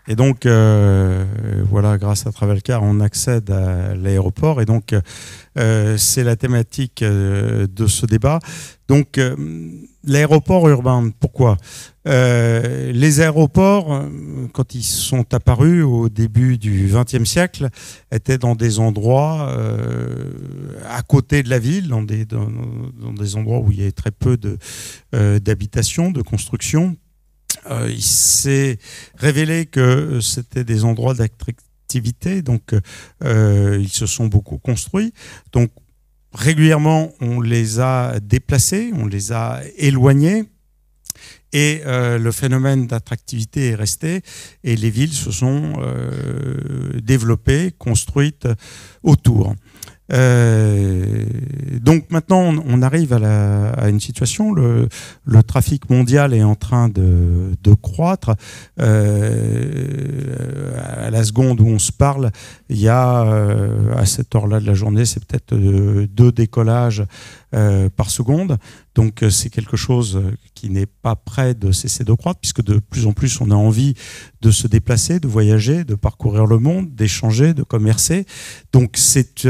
Et donc, voilà, grâce à Travelcar, on accède à l'aéroport. Et donc, c'est la thématique de ce débat. Donc, l'aéroport urbain, pourquoi les aéroports, quand ils sont apparus au début du XXe siècle, étaient dans des endroits à côté de la ville, dans des endroits où il y avait très peu d'habitations, de construction. Il s'est révélé que c'était des endroits d'attractivité, donc ils se sont beaucoup construits. Donc régulièrement, on les a déplacés, on les a éloignés. Et le phénomène d'attractivité est resté et les villes se sont développées, construites autour. Donc maintenant, on arrive à une situation, le trafic mondial est en train de croître. À la seconde où on se parle, il y a, à cette heure-là de la journée, c'est peut-être 2 décollages par seconde. Donc c'est quelque chose qui n'est pas prêt de cesser de croître, puisque de plus en plus on a envie de se déplacer, de voyager, de parcourir le monde, d'échanger, de commercer. Donc c'est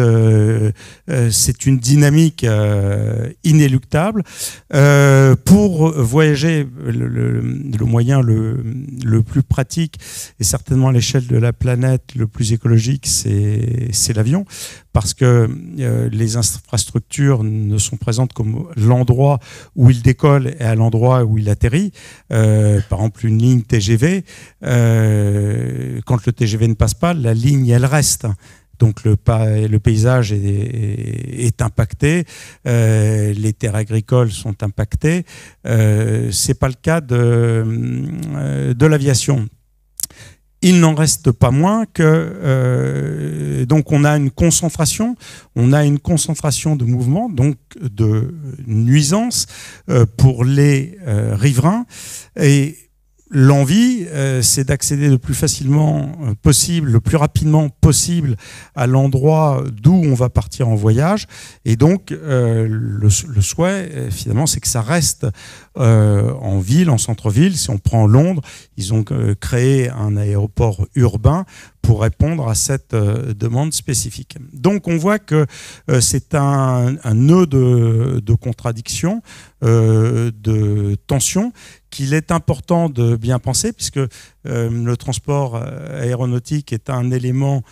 une dynamique inéluctable. Pour voyager, le moyen le plus pratique et certainement à l'échelle de la planète le plus écologique, c'est l'avion, parce que les infrastructures ne sont présentes comme l'endroit où il décolle et à l'endroit où il atterrit. Par exemple, une ligne TGV, quand le TGV ne passe pas, la ligne, elle reste. Donc le paysage est impacté, les terres agricoles sont impactées. C'est pas le cas de l'aviation. Il n'en reste pas moins que donc on a une concentration de mouvements, donc de nuisances pour les riverains. Et l'envie, c'est d'accéder le plus facilement possible, le plus rapidement possible à l'endroit d'où on va partir en voyage. Et donc, le souhait, finalement, c'est que ça reste en ville, en centre-ville. Si on prend Londres, ils ont créé un aéroport urbain pour répondre à cette demande spécifique. Donc, on voit que c'est un nœud de contradiction, de tension, qu'il est important de bien penser, puisque le transport aéronautique est un élément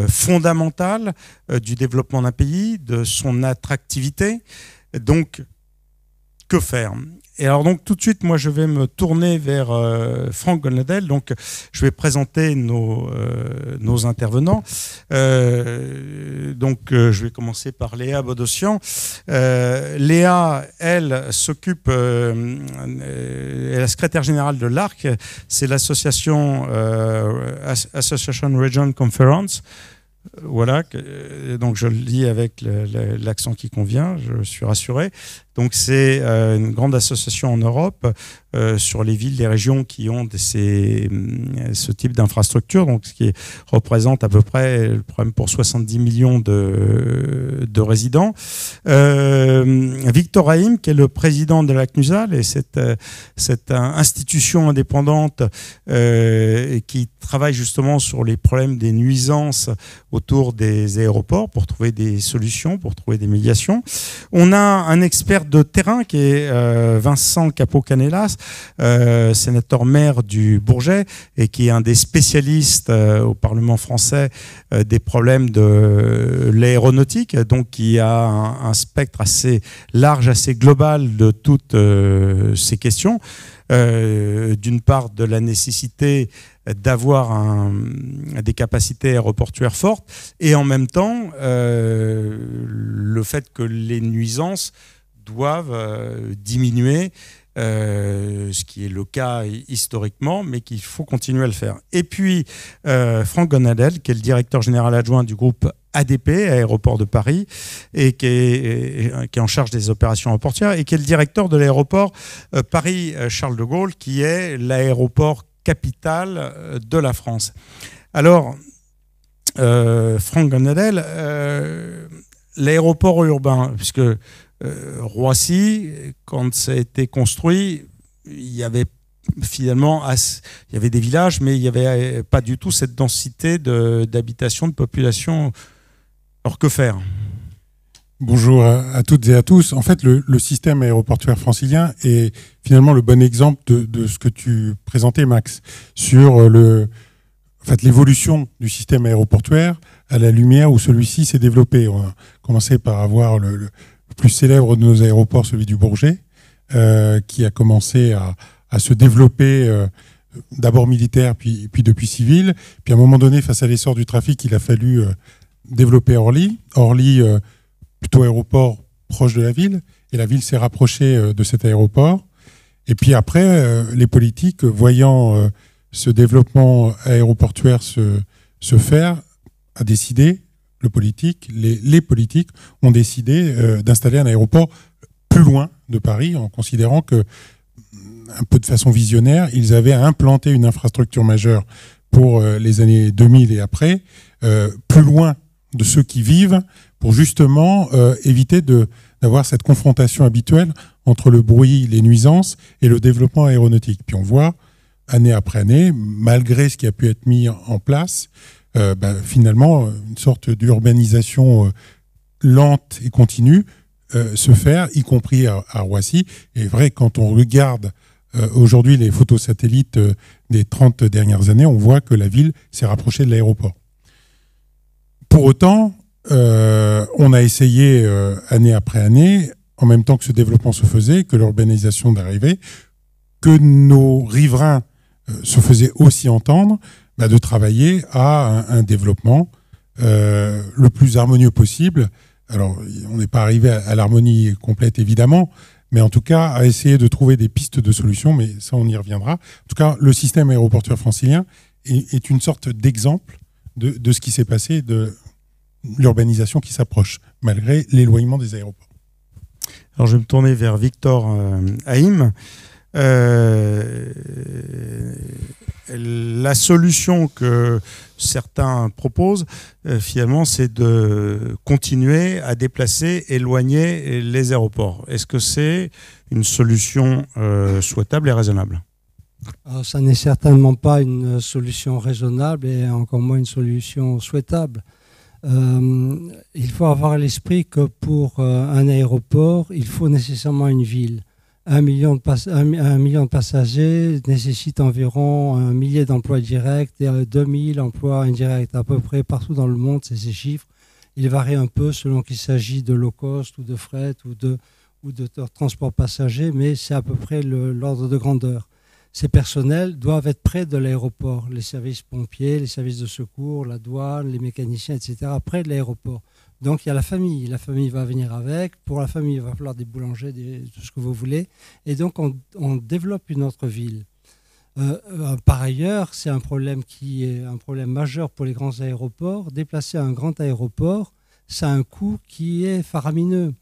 fondamental du développement d'un pays, de son attractivité. Donc, que faire ? Et alors donc tout de suite, moi je vais me tourner vers Franck Gonadel. Donc je vais présenter nos intervenants. Donc je vais commencer par Léa Bodossian. Léa, elle s'occupe, elle est la secrétaire générale de l'ARC. C'est l'association Association Region Conference. Voilà, donc je le dis avec l'accent qui convient, je suis rassuré. Donc c'est une grande association en Europe sur les villes, les régions qui ont ce type d'infrastructure, donc ce qui représente à peu près le problème pour 70 millions de résidents. Victor Haïm, qui est le président de la CNUSAL, et cette institution indépendante qui travaille justement sur les problèmes des nuisances autour des aéroports pour trouver des solutions, pour trouver des médiations. On a un expert de terrain qui est Vincent Capo-Canelas, sénateur maire du Bourget et qui est un des spécialistes au Parlement français des problèmes de l'aéronautique, donc qui a un spectre assez large, assez global de toutes ces questions. D'une part, de la nécessité d'avoir des capacités aéroportuaires fortes et en même temps le fait que les nuisances doivent diminuer, ce qui est le cas historiquement, mais qu'il faut continuer à le faire. Et puis, Franck Gonadel, qui est le directeur général adjoint du groupe ADP, Aéroport de Paris, et qui est en charge des opérations aéroportuaires, et qui est le directeur de l'aéroport Paris-Charles de Gaulle, qui est l'aéroport capitale de la France. Alors, Franck Gonadel, l'aéroport urbain, puisque Roissy, quand ça a été construit, il n'y avait finalement, il y avait des villages, mais il n'y avait pas du tout cette densité d'habitation, de population. Alors que faire ? Bonjour à toutes et à tous. En fait, le système aéroportuaire francilien est finalement le bon exemple de ce que tu présentais, Max, sur l'évolution du système aéroportuaire à la lumière où celui-ci s'est développé. On a commencé par avoir le plus célèbre de nos aéroports, celui du Bourget, qui a commencé à se développer d'abord militaire, puis depuis civil. Puis à un moment donné, face à l'essor du trafic, il a fallu développer Orly. Orly, plutôt aéroport proche de la ville, et la ville s'est rapprochée de cet aéroport. Et puis après, les politiques, voyant ce développement aéroportuaire se faire, a décidé, les politiques ont décidé d'installer un aéroport plus loin de Paris, en considérant que, un peu de façon visionnaire, ils avaient implanté une infrastructure majeure pour les années 2000 et après, plus loin de ceux qui vivent, pour justement éviter d'avoir cette confrontation habituelle entre le bruit, les nuisances et le développement aéronautique. Puis on voit, année après année, malgré ce qui a pu être mis en place, finalement, une sorte d'urbanisation lente et continue se faire, y compris à Roissy. Et vrai, quand on regarde aujourd'hui les photos satellites des 30 dernières années, on voit que la ville s'est rapprochée de l'aéroport. Pour autant, on a essayé année après année, en même temps que ce développement se faisait, que l'urbanisation d'arrivée, que nos riverains se faisaient aussi entendre, de travailler à un développement le plus harmonieux possible. Alors, on n'est pas arrivé à l'harmonie complète, évidemment, mais en tout cas, à essayer de trouver des pistes de solutions, mais ça, on y reviendra. En tout cas, le système aéroportuaire francilien est une sorte d'exemple de ce qui s'est passé, de l'urbanisation qui s'approche, malgré l'éloignement des aéroports. Alors, je vais me tourner vers Victor Haïm. La solution que certains proposent, finalement, c'est de continuer à déplacer, éloigner les aéroports. Est-ce que c'est une solution souhaitable et raisonnable ? Alors, ça n'est certainement pas une solution raisonnable et encore moins une solution souhaitable. Il faut avoir à l'esprit que pour un aéroport, il faut nécessairement une ville. 1 million de passagers nécessite environ 1 millier d'emplois directs et 2000 emplois indirects. À peu près partout dans le monde, c'est ces chiffres. Ils varient un peu selon qu'il s'agit de low cost ou de fret ou de transport passager, mais c'est à peu près l'ordre de grandeur. Ces personnels doivent être près de l'aéroport, les services pompiers, les services de secours, la douane, les mécaniciens, etc., près de l'aéroport. Donc il y a la famille va venir avec, pour la famille il va falloir des boulangers, tout ce que vous voulez, et donc on développe une autre ville. Par ailleurs, c'est un problème qui est un problème majeur pour les grands aéroports. Déplacer un grand aéroport, ça a un coût qui est faramineux.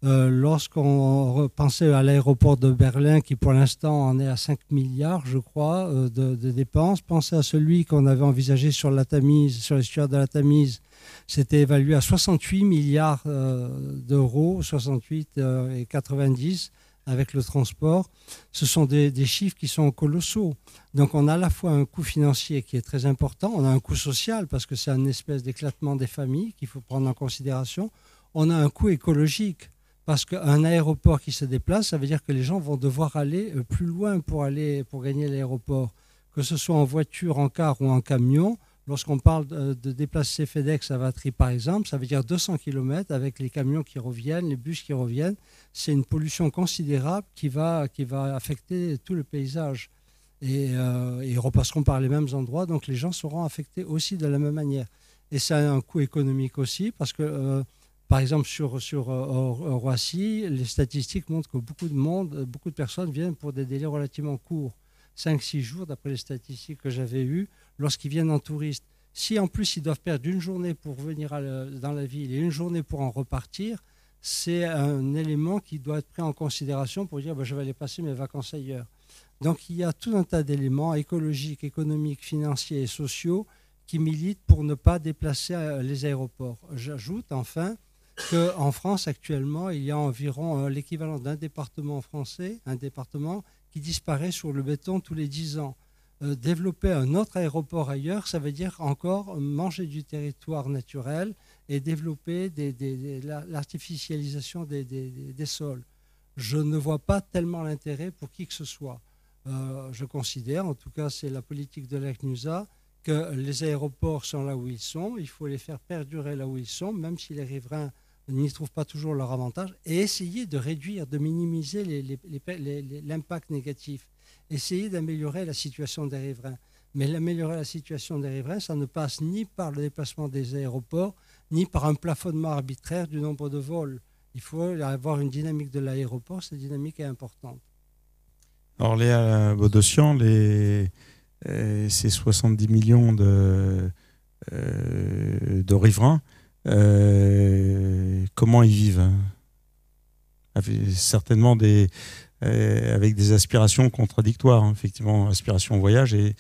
Lorsqu'on pensait à l'aéroport de Berlin, qui pour l'instant en est à 5 milliards, je crois, de dépenses, pensez à celui qu'on avait envisagé sur la Tamise, sur l'estuaire de la Tamise. C'était évalué à 68 milliards d'euros, 68 et 90 avec le transport. Ce sont des chiffres qui sont colossaux. Donc on a à la fois un coût financier qui est très important, on a un coût social parce que c'est une espèce d'éclatement des familles qu'il faut prendre en considération. On a un coût écologique. Parce qu'un aéroport qui se déplace, ça veut dire que les gens vont devoir aller plus loin pour gagner l'aéroport. Que ce soit en voiture, en car ou en camion, lorsqu'on parle de déplacer FedEx à Vatry par exemple, ça veut dire 200 km avec les camions qui reviennent, les bus qui reviennent. C'est une pollution considérable qui va affecter tout le paysage. Et ils repasseront par les mêmes endroits, donc les gens seront affectés aussi de la même manière. Et ça a un coût économique aussi parce que... par exemple, sur Roissy, les statistiques montrent que beaucoup de personnes viennent pour des délais relativement courts. 5-6 jours, d'après les statistiques que j'avais eues, lorsqu'ils viennent en touriste. Si en plus ils doivent perdre une journée pour venir dans la ville et une journée pour en repartir, c'est un élément qui doit être pris en considération pour dire je vais aller passer mes vacances ailleurs. Donc il y a tout un tas d'éléments écologiques, économiques, financiers et sociaux qui militent pour ne pas déplacer les aéroports. J'ajoute enfin qu'en France, actuellement, il y a environ l'équivalent d'un département français, un département qui disparaît sur le béton tous les 10 ans. Développer un autre aéroport ailleurs, ça veut dire encore manger du territoire naturel et développer l'artificialisation des sols. Je ne vois pas tellement l'intérêt pour qui que ce soit. Je considère, en tout cas c'est la politique de la CNUSA, que les aéroports sont là où ils sont, il faut les faire perdurer là où ils sont, même si les riverains n'y trouvent pas toujours leur avantage, et essayer de réduire, de minimiser l'impact négatif. Essayer d'améliorer la situation des riverains. Mais améliorer la situation des riverains, ça ne passe ni par le déplacement des aéroports, ni par un plafonnement arbitraire du nombre de vols. Il faut avoir une dynamique de l'aéroport, cette dynamique est importante. Alors Léa Bodossian, ces 70 millions de riverains, comment ils vivent? Certainement avec des aspirations contradictoires, hein. Effectivement, aspiration au voyage et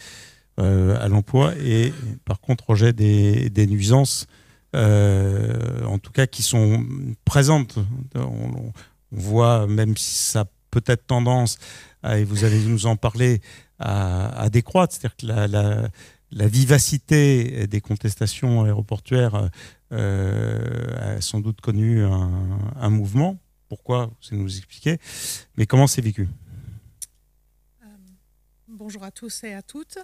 à l'emploi, et par contre rejet des nuisances, en tout cas qui sont présentes. On voit, même si ça a peut-être tendance, et vous allez nous en parler, à décroître, c'est-à-dire que la vivacité des contestations aéroportuaires a sans doute connu un mouvement. Pourquoi, vous allez nous expliquer, mais comment c'est vécu? Bonjour à tous et à toutes.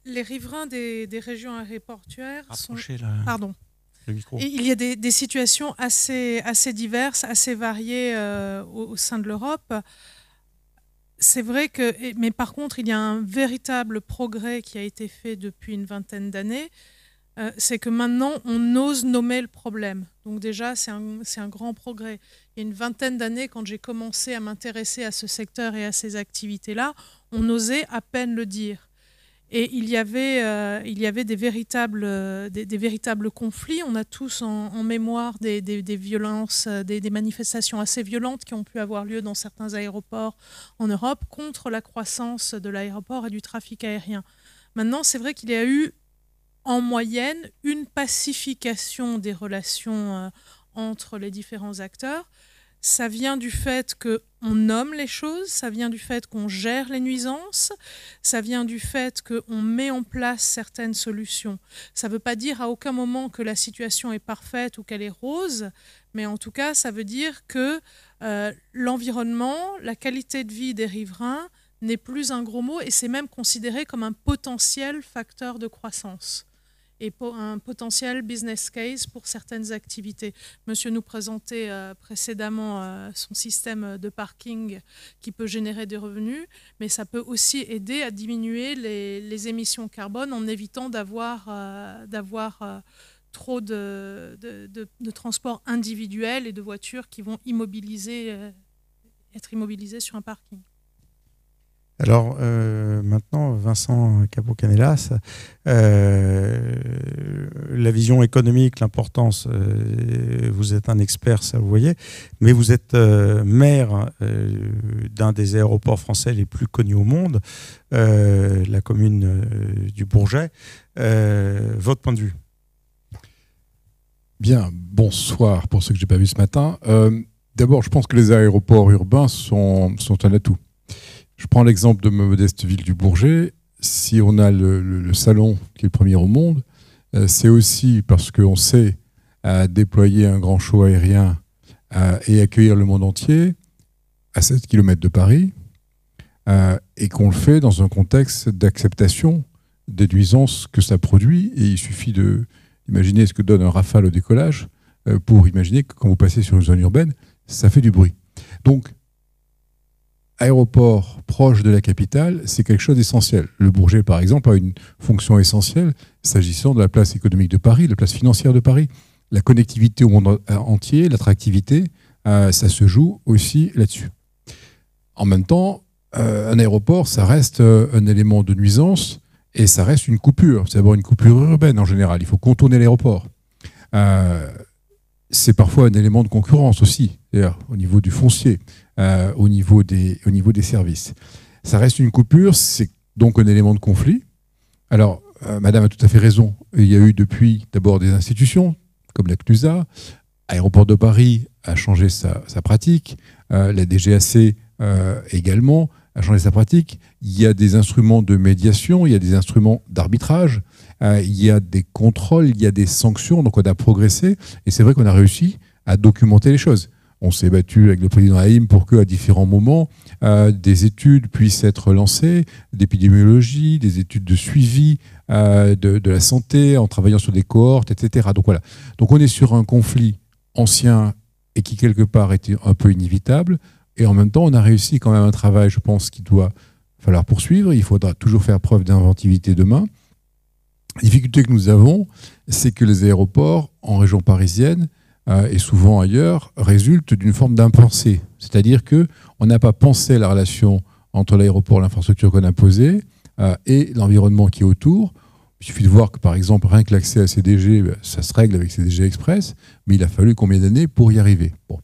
Les riverains des régions aéroportuaires Rapprochez Pardon. Le micro. Il y a des situations assez diverses, assez variées au sein de l'Europe. C'est vrai mais par contre, il y a un véritable progrès qui a été fait depuis une vingtaine d'années. C'est que maintenant, on ose nommer le problème. Donc déjà, c'est un grand progrès. Il y a une vingtaine d'années, quand j'ai commencé à m'intéresser à ce secteur et à ces activités-là, on osait à peine le dire. Et il y avait des véritables conflits. On a tous en mémoire des violences, des manifestations assez violentes qui ont pu avoir lieu dans certains aéroports en Europe contre la croissance de l'aéroport et du trafic aérien. Maintenant, c'est vrai qu'il y a eu en moyenne une pacification des relations entre les différents acteurs. Ça vient du fait qu'on nomme les choses, ça vient du fait qu'on gère les nuisances, ça vient du fait qu'on met en place certaines solutions. Ça ne veut pas dire à aucun moment que la situation est parfaite ou qu'elle est rose, mais en tout cas, ça veut dire que l'environnement, la qualité de vie des riverains n'est plus un gros mot, et c'est même considéré comme un potentiel facteur de croissance et un potentiel business case pour certaines activités. Monsieur nous présentait précédemment son système de parking qui peut générer des revenus, mais ça peut aussi aider à diminuer les émissions carbone en évitant d'avoir trop de transports individuels et de voitures qui vont être immobilisées sur un parking. Alors maintenant, Vincent Capo-Canelas, la vision économique, l'importance, vous êtes un expert, ça vous voyez, mais vous êtes maire d'un des aéroports français les plus connus au monde, la commune du Bourget. Votre point de vue? Bien, bonsoir pour ceux que je n'ai pas vus ce matin. D'abord, je pense que les aéroports urbains sont un atout. Je prends l'exemple de ma modeste ville du Bourget. Si on a le salon qui est le premier au monde, c'est aussi parce qu'on sait déployer un grand show aérien et accueillir le monde entier à 7 km de Paris, et qu'on le fait dans un contexte d'acceptation des nuisances que ça produit. Et il suffit d'imaginer ce que donne un rafale au décollage pour imaginer que quand vous passez sur une zone urbaine, ça fait du bruit. Donc, aéroport proche de la capitale, c'est quelque chose d'essentiel. Le Bourget, par exemple, a une fonction essentielle s'agissant de la place économique de Paris, la place financière de Paris. La connectivité au monde entier, l'attractivité, ça se joue aussi là-dessus. En même temps, un aéroport, ça reste un élément de nuisance et ça reste une coupure. C'est d'abord une coupure urbaine en général. Il faut contourner l'aéroport. C'est parfois un élément de concurrence aussi, d'ailleurs, au niveau du foncier, au niveau des services. Ça reste une coupure, c'est donc un élément de conflit. Alors, Madame a tout à fait raison. Il y a eu depuis d'abord des institutions, comme la CNUSA. Aéroport de Paris a changé sa pratique. La DGAC également. à changer sa pratique. Il y a des instruments de médiation, il y a des instruments d'arbitrage, il y a des contrôles, il y a des sanctions. Donc on a progressé et c'est vrai qu'on a réussi à documenter les choses. On s'est battu avec le président Haïm pour qu'à différents moments, des études puissent être lancées, d'épidémiologie, des études de suivi de la santé, en travaillant sur des cohortes, etc. Donc voilà. Donc on est sur un conflit ancien et qui quelque part était un peu inévitable. Et en même temps, on a réussi quand même un travail, je pense, qu'il doit falloir poursuivre. Il faudra toujours faire preuve d'inventivité demain. La difficulté que nous avons, c'est que les aéroports en région parisienne et souvent ailleurs résultent d'une forme d'impensé. C'est-à-dire qu'on n'a pas pensé la relation entre l'aéroport, l'infrastructure qu'on a posée et l'environnement qui est autour. Il suffit de voir que, par exemple, rien que l'accès à CDG, ça se règle avec CDG Express, mais il a fallu combien d'années pour y arriver. Bon.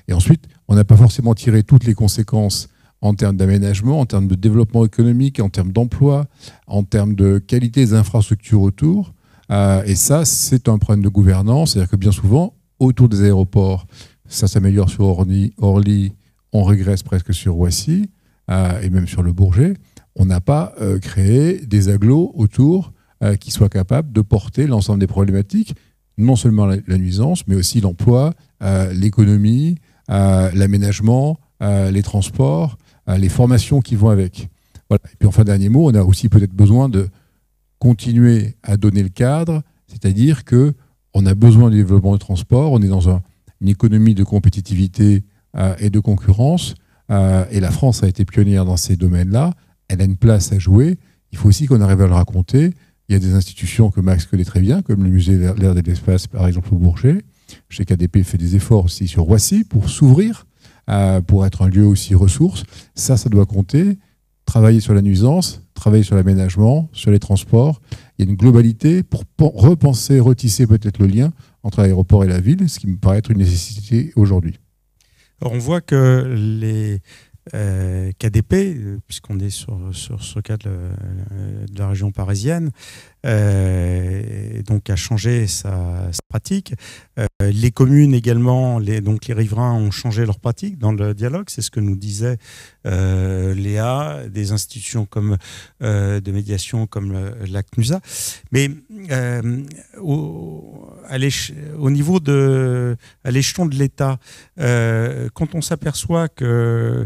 Et ensuite, on n'a pas forcément tiré toutes les conséquences en termes d'aménagement, en termes de développement économique, en termes d'emploi, en termes de qualité des infrastructures autour. Et ça, c'est un problème de gouvernance. C'est-à-dire que bien souvent, autour des aéroports, ça s'améliore sur Orly, on régresse presque sur Roissy, et même sur le Bourget. On n'a pas créé des agglos autour qui soient capables de porter l'ensemble des problématiques, non seulement la nuisance, mais aussi l'emploi, l'économie, l'aménagement, les transports, les formations qui vont avec. Voilà. Et puis enfin, dernier mot, on a aussi peut-être besoin de continuer à donner le cadre, c'est-à-dire qu'on a besoin du développement du transport, on est dans une économie de compétitivité et de concurrence, et la France a été pionnière dans ces domaines-là, elle a une place à jouer, il faut aussi qu'on arrive à le raconter. Il y a des institutions que Max connaît très bien, comme le musée de l'air et de l'espace, par exemple, au Bourget. Je sais qu'ADP fait des efforts aussi sur Roissy pour s'ouvrir, pour être un lieu aussi ressource. Ça doit compter. Travailler sur la nuisance, travailler sur l'aménagement, sur les transports. Il y a une globalité pour repenser, retisser peut-être le lien entre l'aéroport et la ville, ce qui me paraît être une nécessité aujourd'hui. Alors on voit que les KDP, puisqu'on est sur ce cas de la région parisienne, donc a changé sa pratique. Les communes également, donc les riverains ont changé leur pratique dans le dialogue. C'est ce que nous disait Léa, des institutions comme de médiation comme la CNUSA. Mais au niveau à l'échelon de l'État, quand on s'aperçoit que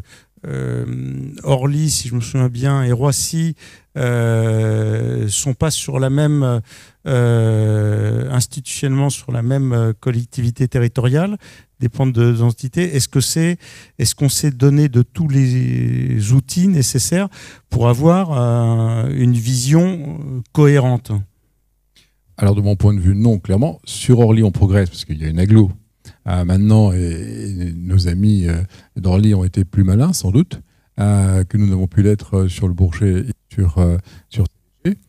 Orly, si je me souviens bien, et Roissy sont pas sur la même institutionnellement sur la même collectivité territoriale, dépendent de entités. Est-ce qu'on s'est donné de tous les outils nécessaires pour avoir une vision cohérente? Alors de mon point de vue, non, clairement. Sur Orly, on progresse parce qu'il y a une agglo. Maintenant, et nos amis d'Orly ont été plus malins, sans doute, que nous n'avons pu l'être sur le Bourget et sur CDG,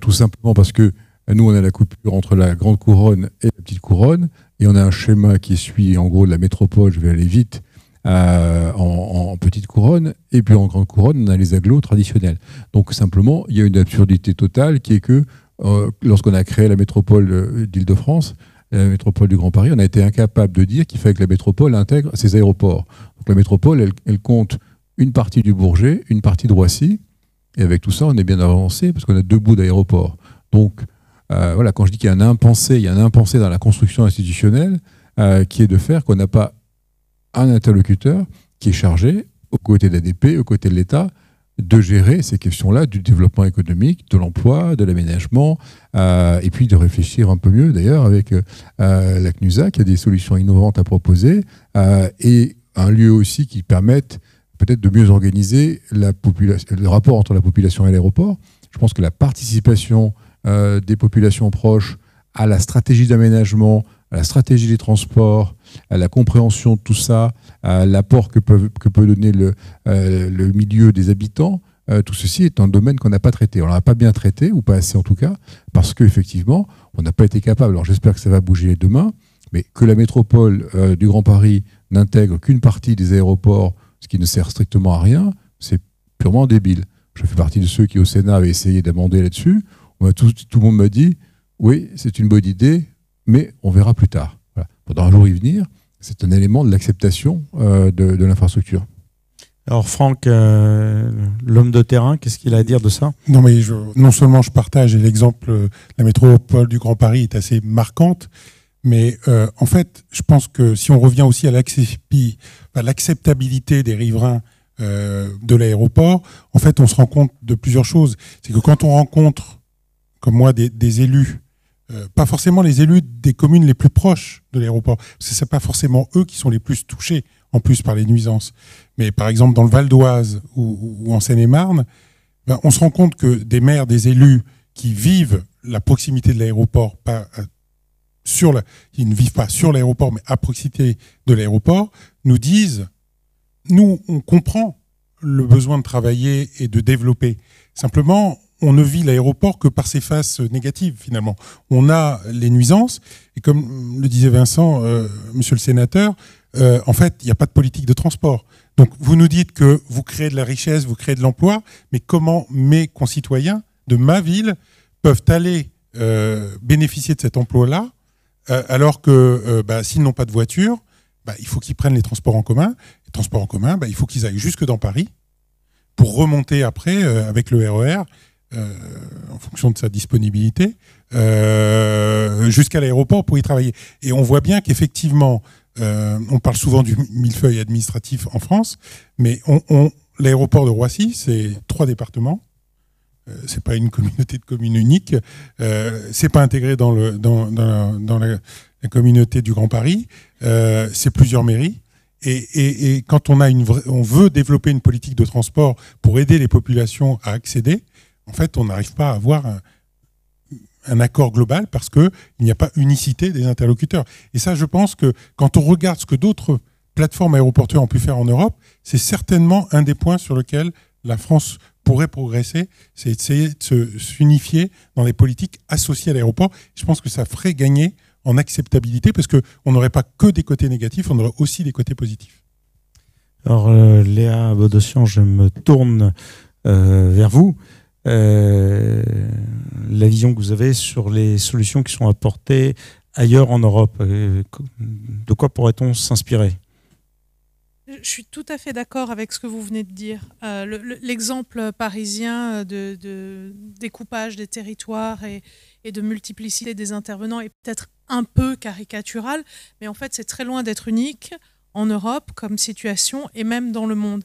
tout simplement parce que nous, on a la coupure entre la grande couronne et la petite couronne, et on a un schéma qui suit, en gros, la métropole, je vais aller vite, en petite couronne, et puis en grande couronne, on a les agglos traditionnels. Donc simplement, il y a une absurdité totale qui est que lorsqu'on a créé la métropole d'Île-de-France, la métropole du Grand Paris, on a été incapable de dire qu'il fallait que la métropole intègre ses aéroports. Donc la métropole, elle compte une partie du Bourget, une partie de Roissy, et avec tout ça, on est bien avancé parce qu'on a 2 bouts d'aéroports. Donc voilà, quand je dis qu'il y a un impensé, il y a un impensé dans la construction institutionnelle qui est de faire qu'on n'a pas un interlocuteur qui est chargé, aux côtés d'ADP, aux côtés de l'État, de gérer ces questions-là du développement économique, de l'emploi, de l'aménagement, et puis de réfléchir un peu mieux d'ailleurs avec la CNUSA qui a des solutions innovantes à proposer, et un lieu aussi qui permette peut-être de mieux organiser le rapport entre la population et l'aéroport. Je pense que la participation des populations proches à la stratégie d'aménagement, à la stratégie des transports, à la compréhension de tout ça, à l'apport que peut donner le milieu des habitants, tout ceci est un domaine qu'on n'a pas traité. On ne l'a pas bien traité, ou pas assez en tout cas, parce qu'effectivement, on n'a pas été capable. Alors j'espère que ça va bouger demain, mais que la métropole du Grand Paris n'intègre qu'une partie des aéroports, ce qui ne sert strictement à rien, c'est purement débile. Je fais partie de ceux qui, au Sénat, avaient essayé d'amender là-dessus. Tout le monde m'a dit, oui, c'est une bonne idée, mais on verra plus tard. Voilà. Faudra un jour y venir. C'est un élément de l'acceptation de l'infrastructure. Alors Franck, l'homme de terrain, qu'est-ce qu'il a à dire de ça? Non, mais non seulement je partage, et l'exemple de la métropole du Grand Paris est assez marquante, mais en fait, je pense que si on revient aussi à l'acceptabilité des riverains de l'aéroport, en fait, on se rend compte de plusieurs choses. C'est que quand on rencontre, comme moi, des élus, pas forcément les élus des communes les plus proches de l'aéroport, parce que c'est pas forcément eux qui sont les plus touchés, en plus, par les nuisances. Mais par exemple, dans le Val d'Oise ou en Seine-et-Marne, ben, on se rend compte que des maires, des élus qui vivent la proximité de l'aéroport, ils ne vivent pas sur l'aéroport, mais à proximité de l'aéroport, nous disent, nous, on comprend le besoin de travailler et de développer. Simplement, on ne vit l'aéroport que par ses faces négatives, finalement. On a les nuisances, et comme le disait Vincent, monsieur le sénateur, en fait, il n'y a pas de politique de transport. Donc, vous nous dites que vous créez de la richesse, vous créez de l'emploi, mais comment mes concitoyens de ma ville peuvent aller bénéficier de cet emploi-là, alors que s'ils n'ont pas de voiture, il faut qu'ils prennent les transports en commun. Les transports en commun, il faut qu'ils aillent jusque dans Paris pour remonter après avec le RER, en fonction de sa disponibilité, jusqu'à l'aéroport pour y travailler. Et on voit bien qu'effectivement, on parle souvent du millefeuille administratif en France, mais l'aéroport de Roissy, c'est 3 départements. C'est pas une communauté de communes unique. C'est pas intégré dans la communauté du Grand Paris. C'est plusieurs mairies. Et quand on veut développer une politique de transport pour aider les populations à accéder, en fait, on n'arrive pas à avoir un accord global parce qu'il n'y a pas unicité des interlocuteurs. Et ça, je pense que quand on regarde ce que d'autres plateformes aéroportuaires ont pu faire en Europe, c'est certainement un des points sur lesquels la France pourrait progresser, c'est essayer de s'unifier dans les politiques associées à l'aéroport. Je pense que ça ferait gagner en acceptabilité parce qu'on n'aurait pas que des côtés négatifs, on aurait aussi des côtés positifs. Alors Léa Bodossian, je me tourne vers vous. La vision que vous avez sur les solutions qui sont apportées ailleurs en Europe, de quoi pourrait-on s'inspirer? Je suis tout à fait d'accord avec ce que vous venez de dire. L'exemple parisien de découpage des territoires et de multiplicité des intervenants est peut-être un peu caricatural, mais en fait c'est très loin d'être unique en Europe comme situation et même dans le monde.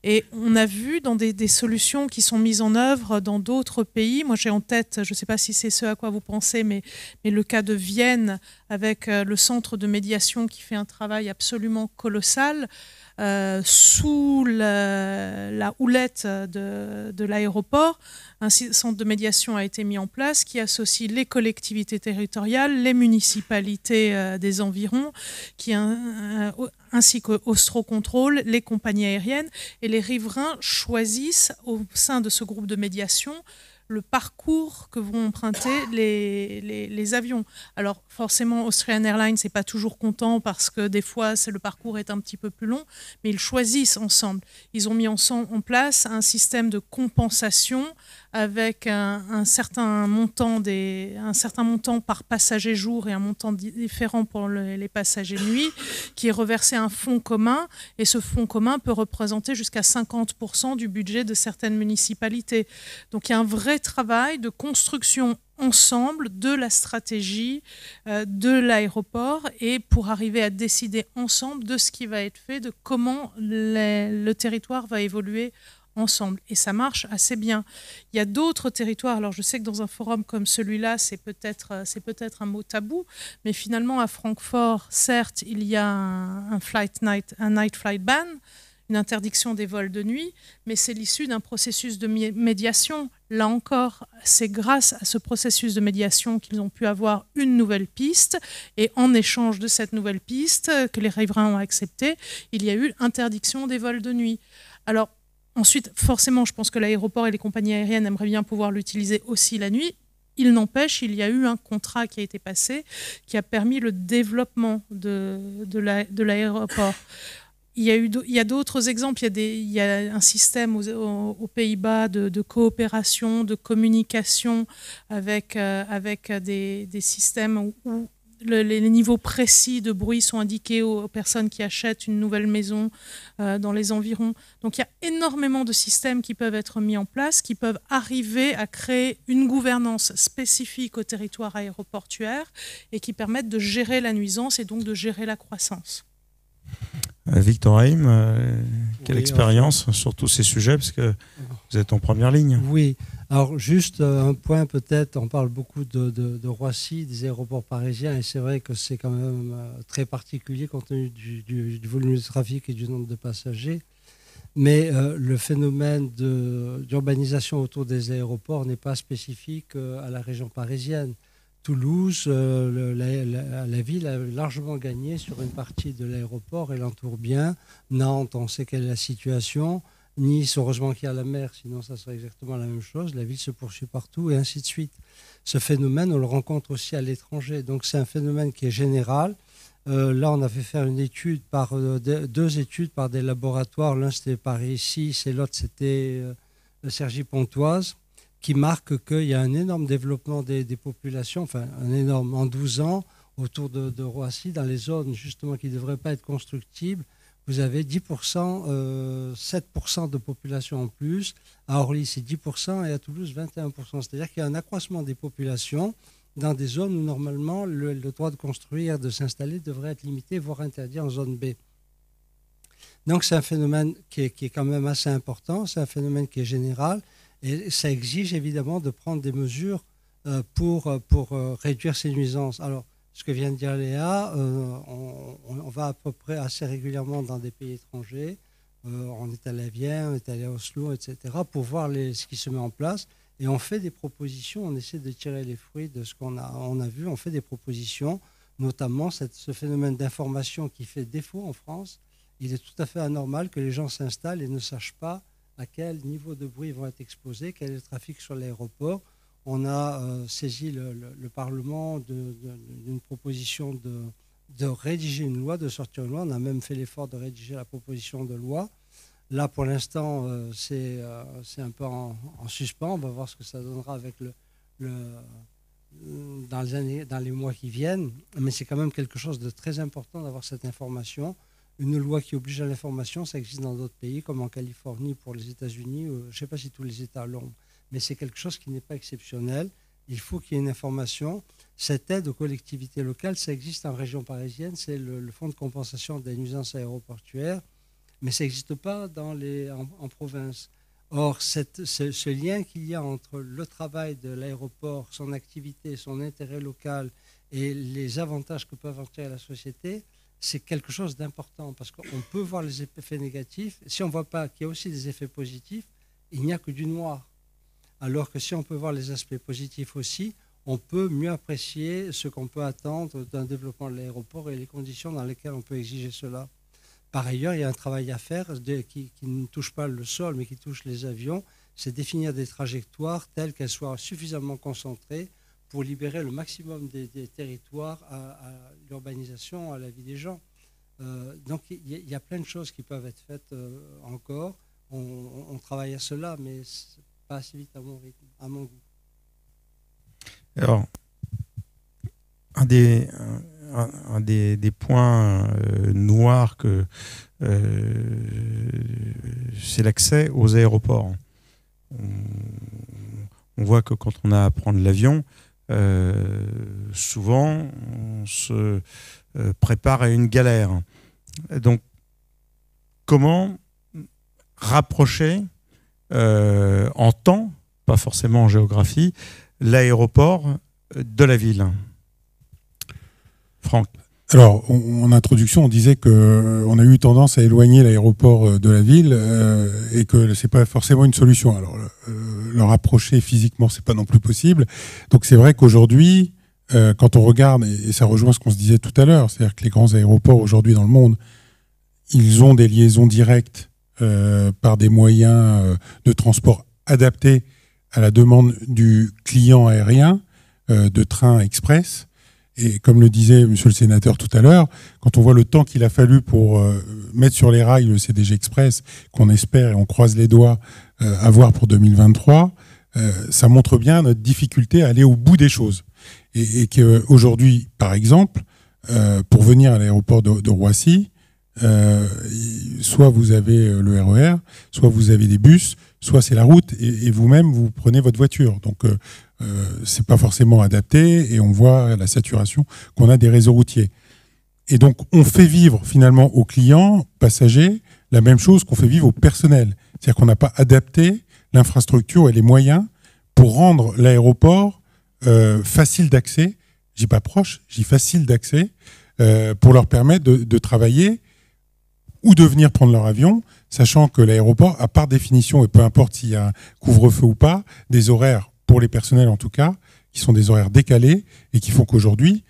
Et on a vu dans des solutions qui sont mises en œuvre dans d'autres pays, moi j'ai en tête, je ne sais pas si c'est ce à quoi vous pensez, mais le cas de Vienne avec le centre de médiation qui fait un travail absolument colossal, sous la houlette de l'aéroport. Un centre de médiation a été mis en place qui associe les collectivités territoriales, les municipalités des environs, ainsi qu'Austrocontrol, les compagnies aériennes. Et les riverains choisissent au sein de ce groupe de médiation le parcours que vont emprunter les avions. Alors forcément, Austrian Airlines n'est pas toujours content parce que des fois, le parcours est un petit peu plus long, mais ils choisissent ensemble. Ils ont mis en place un système de compensation avec un certain montant par passager jour et un montant différent pour les passagers nuit, qui est reversé à un fonds commun, et ce fonds commun peut représenter jusqu'à 50% du budget de certaines municipalités. Donc il y a un vrai travail de construction ensemble de la stratégie de l'aéroport et pour arriver à décider ensemble de ce qui va être fait, de comment le territoire va évoluer ensemble. Et ça marche assez bien. Il y a d'autres territoires, alors je sais que dans un forum comme celui-là, c'est peut-être un mot tabou, mais finalement à Francfort, certes, il y a un night flight ban, une interdiction des vols de nuit, mais c'est l'issue d'un processus de médiation. Là encore, c'est grâce à ce processus de médiation qu'ils ont pu avoir une nouvelle piste, et en échange de cette nouvelle piste que les riverains ont acceptée, il y a eu interdiction des vols de nuit. Alors, ensuite, forcément, je pense que l'aéroport et les compagnies aériennes aimeraient bien pouvoir l'utiliser aussi la nuit. Il n'empêche, il y a eu un contrat qui a été passé qui a permis le développement de l'aéroport. Il y a d'autres exemples. Il y a un système aux Pays-Bas de coopération, de communication avec des systèmes où les niveaux précis de bruit sont indiqués aux personnes qui achètent une nouvelle maison dans les environs. Donc il y a énormément de systèmes qui peuvent être mis en place, qui peuvent arriver à créer une gouvernance spécifique au territoire aéroportuaire et qui permettent de gérer la nuisance et donc de gérer la croissance. Victor Heim, quelle expérience sur tous ces sujets, parce que vous êtes en première ligne. Oui, alors juste un point peut-être, on parle beaucoup de Roissy, des aéroports parisiens, et c'est vrai que c'est quand même très particulier compte tenu du volume de trafic et du nombre de passagers. Mais le phénomène d'urbanisation autour des aéroports n'est pas spécifique à la région parisienne. Toulouse, la ville a largement gagné sur une partie de l'aéroport et l'entoure bien. Nantes, on sait quelle est la situation. Nice, heureusement qu'il y a la mer, sinon ça serait exactement la même chose. La ville se poursuit partout et ainsi de suite. Ce phénomène, on le rencontre aussi à l'étranger. Donc c'est un phénomène qui est général. Là, on a fait faire une étude deux études par des laboratoires. L'un, c'était Paris 6 et l'autre, c'était Cergy-Pontoise, qui marque qu'il y a un énorme développement des populations, enfin un énorme en 12 ans, autour de Roissy, dans les zones justement qui ne devraient pas être constructibles. Vous avez 10%, 7% de population en plus. À Orly, c'est 10% et à Toulouse, 21%. C'est-à-dire qu'il y a un accroissement des populations dans des zones où normalement le droit de construire, de s'installer devrait être limité, voire interdit en zone B. Donc c'est un phénomène qui est quand même assez important, c'est un phénomène qui est général. Et ça exige évidemment de prendre des mesures pour réduire ces nuisances. Alors, ce que vient de dire Léa, on va à peu près assez régulièrement dans des pays étrangers. On est allé à Vienne, on est allé à Oslo, etc., pour voir ce qui se met en place. Et on fait des propositions, on essaie de tirer les fruits de ce qu'on a vu. On fait des propositions, notamment ce phénomène d'information qui fait défaut en France. Il est tout à fait anormal que les gens s'installent et ne sachent pas à quel niveau de bruit ils vont être exposés, quel est le trafic sur l'aéroport. On a saisi le Parlement d'une proposition de rédiger une loi, de sortir une loi. On a même fait l'effort de rédiger la proposition de loi. Là, pour l'instant, c'est un peu en suspens. On va voir ce que ça donnera avec dans les mois qui viennent. Mais c'est quand même quelque chose de très important d'avoir cette information. Une loi qui oblige à l'information, ça existe dans d'autres pays, comme en Californie pour les États-Unis. Je ne sais pas si tous les États l'ont, mais c'est quelque chose qui n'est pas exceptionnel. Il faut qu'il y ait une information. Cette aide aux collectivités locales, ça existe en région parisienne, c'est le fonds de compensation des nuisances aéroportuaires, mais ça n'existe pas en province. Or, ce lien qu'il y a entre le travail de l'aéroport, son activité, son intérêt local et les avantages que peuvent en tirer la société, c'est quelque chose d'important parce qu'on peut voir les effets négatifs. Si on ne voit pas qu'il y a aussi des effets positifs, il n'y a que du noir. Alors que si on peut voir les aspects positifs aussi, on peut mieux apprécier ce qu'on peut attendre d'un développement de l'aéroport et les conditions dans lesquelles on peut exiger cela. Par ailleurs, il y a un travail à faire qui ne touche pas le sol, mais qui touche les avions. C'est définir des trajectoires telles qu'elles soient suffisamment concentrées pour libérer le maximum des territoires à l'urbanisation, à la vie des gens. Donc il y a plein de choses qui peuvent être faites encore. On travaille à cela, mais pas assez vite à mon rythme, à mon goût. Alors, un des points noirs c'est l'accès aux aéroports. On voit que quand on a à prendre l'avion, souvent on se prépare à une galère. Donc, comment rapprocher en temps, pas forcément en géographie, l'aéroport de la ville? Franck. Alors, en introduction, on disait qu'on a eu tendance à éloigner l'aéroport de la ville et que c'est pas forcément une solution. Alors, le rapprocher physiquement, c'est pas non plus possible. Donc, c'est vrai qu'aujourd'hui, quand on regarde, et ça rejoint ce qu'on se disait tout à l'heure, c'est-à-dire que les grands aéroports aujourd'hui dans le monde, ils ont des liaisons directes par des moyens de transport adaptés à la demande du client aérien, de trains express. Et comme le disait monsieur le sénateur tout à l'heure, quand on voit le temps qu'il a fallu pour mettre sur les rails le CDG Express, qu'on espère et on croise les doigts avoir pour 2023, ça montre bien notre difficulté à aller au bout des choses. Et qu'aujourd'hui, par exemple, pour venir à l'aéroport de Roissy, soit vous avez le RER, soit vous avez des bus, soit c'est la route, et vous-même, vous prenez votre voiture. Donc, c'est pas forcément adapté, et on voit la saturation qu'on a des réseaux routiers. Et donc, on fait vivre finalement aux clients, passagers, la même chose qu'on fait vivre au personnel. C'est-à-dire qu'on n'a pas adapté l'infrastructure et les moyens pour rendre l'aéroport facile d'accès. Je dis pas proche, je dis facile d'accès, pour leur permettre de travailler ou de venir prendre leur avion, sachant que l'aéroport a par définition, et peu importe s'il y a un couvre-feu ou pas, des horaires, pour les personnels en tout cas, qui sont des horaires décalés et qui font qu'aujourd'hui,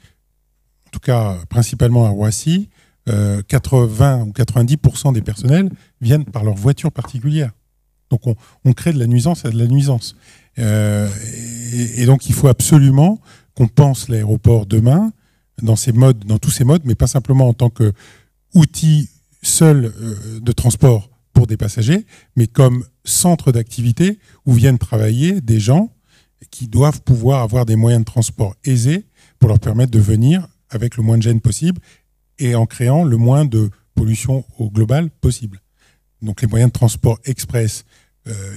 en tout cas principalement à Roissy, 80 ou 90% des personnels viennent par leur voiture particulière. Donc on crée de la nuisance à de la nuisance. Et donc il faut absolument qu'on pense l'aéroport demain dans tous ces modes, mais pas simplement en tant qu'outil seul de transport pour des passagers, mais comme centre d'activité où viennent travailler des gens qui doivent pouvoir avoir des moyens de transport aisés pour leur permettre de venir avec le moins de gêne possible et en créant le moins de pollution au global possible. Donc les moyens de transport express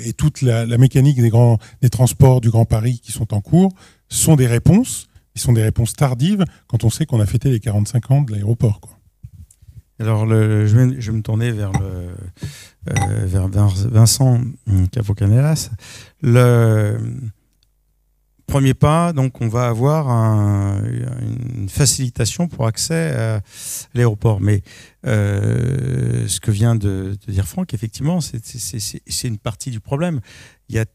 et toute la mécanique des transports du Grand Paris qui sont en cours sont des réponses, qui sont des réponses tardives quand on sait qu'on a fêté les 45 ans de l'aéroport, quoi. Alors, je vais me tourner vers Vincent Capo-Canelas. Le premier pas, donc, on va avoir une facilitation pour accès à l'aéroport. Mais ce que vient de dire Franck, effectivement, c'est une partie du problème. Il y a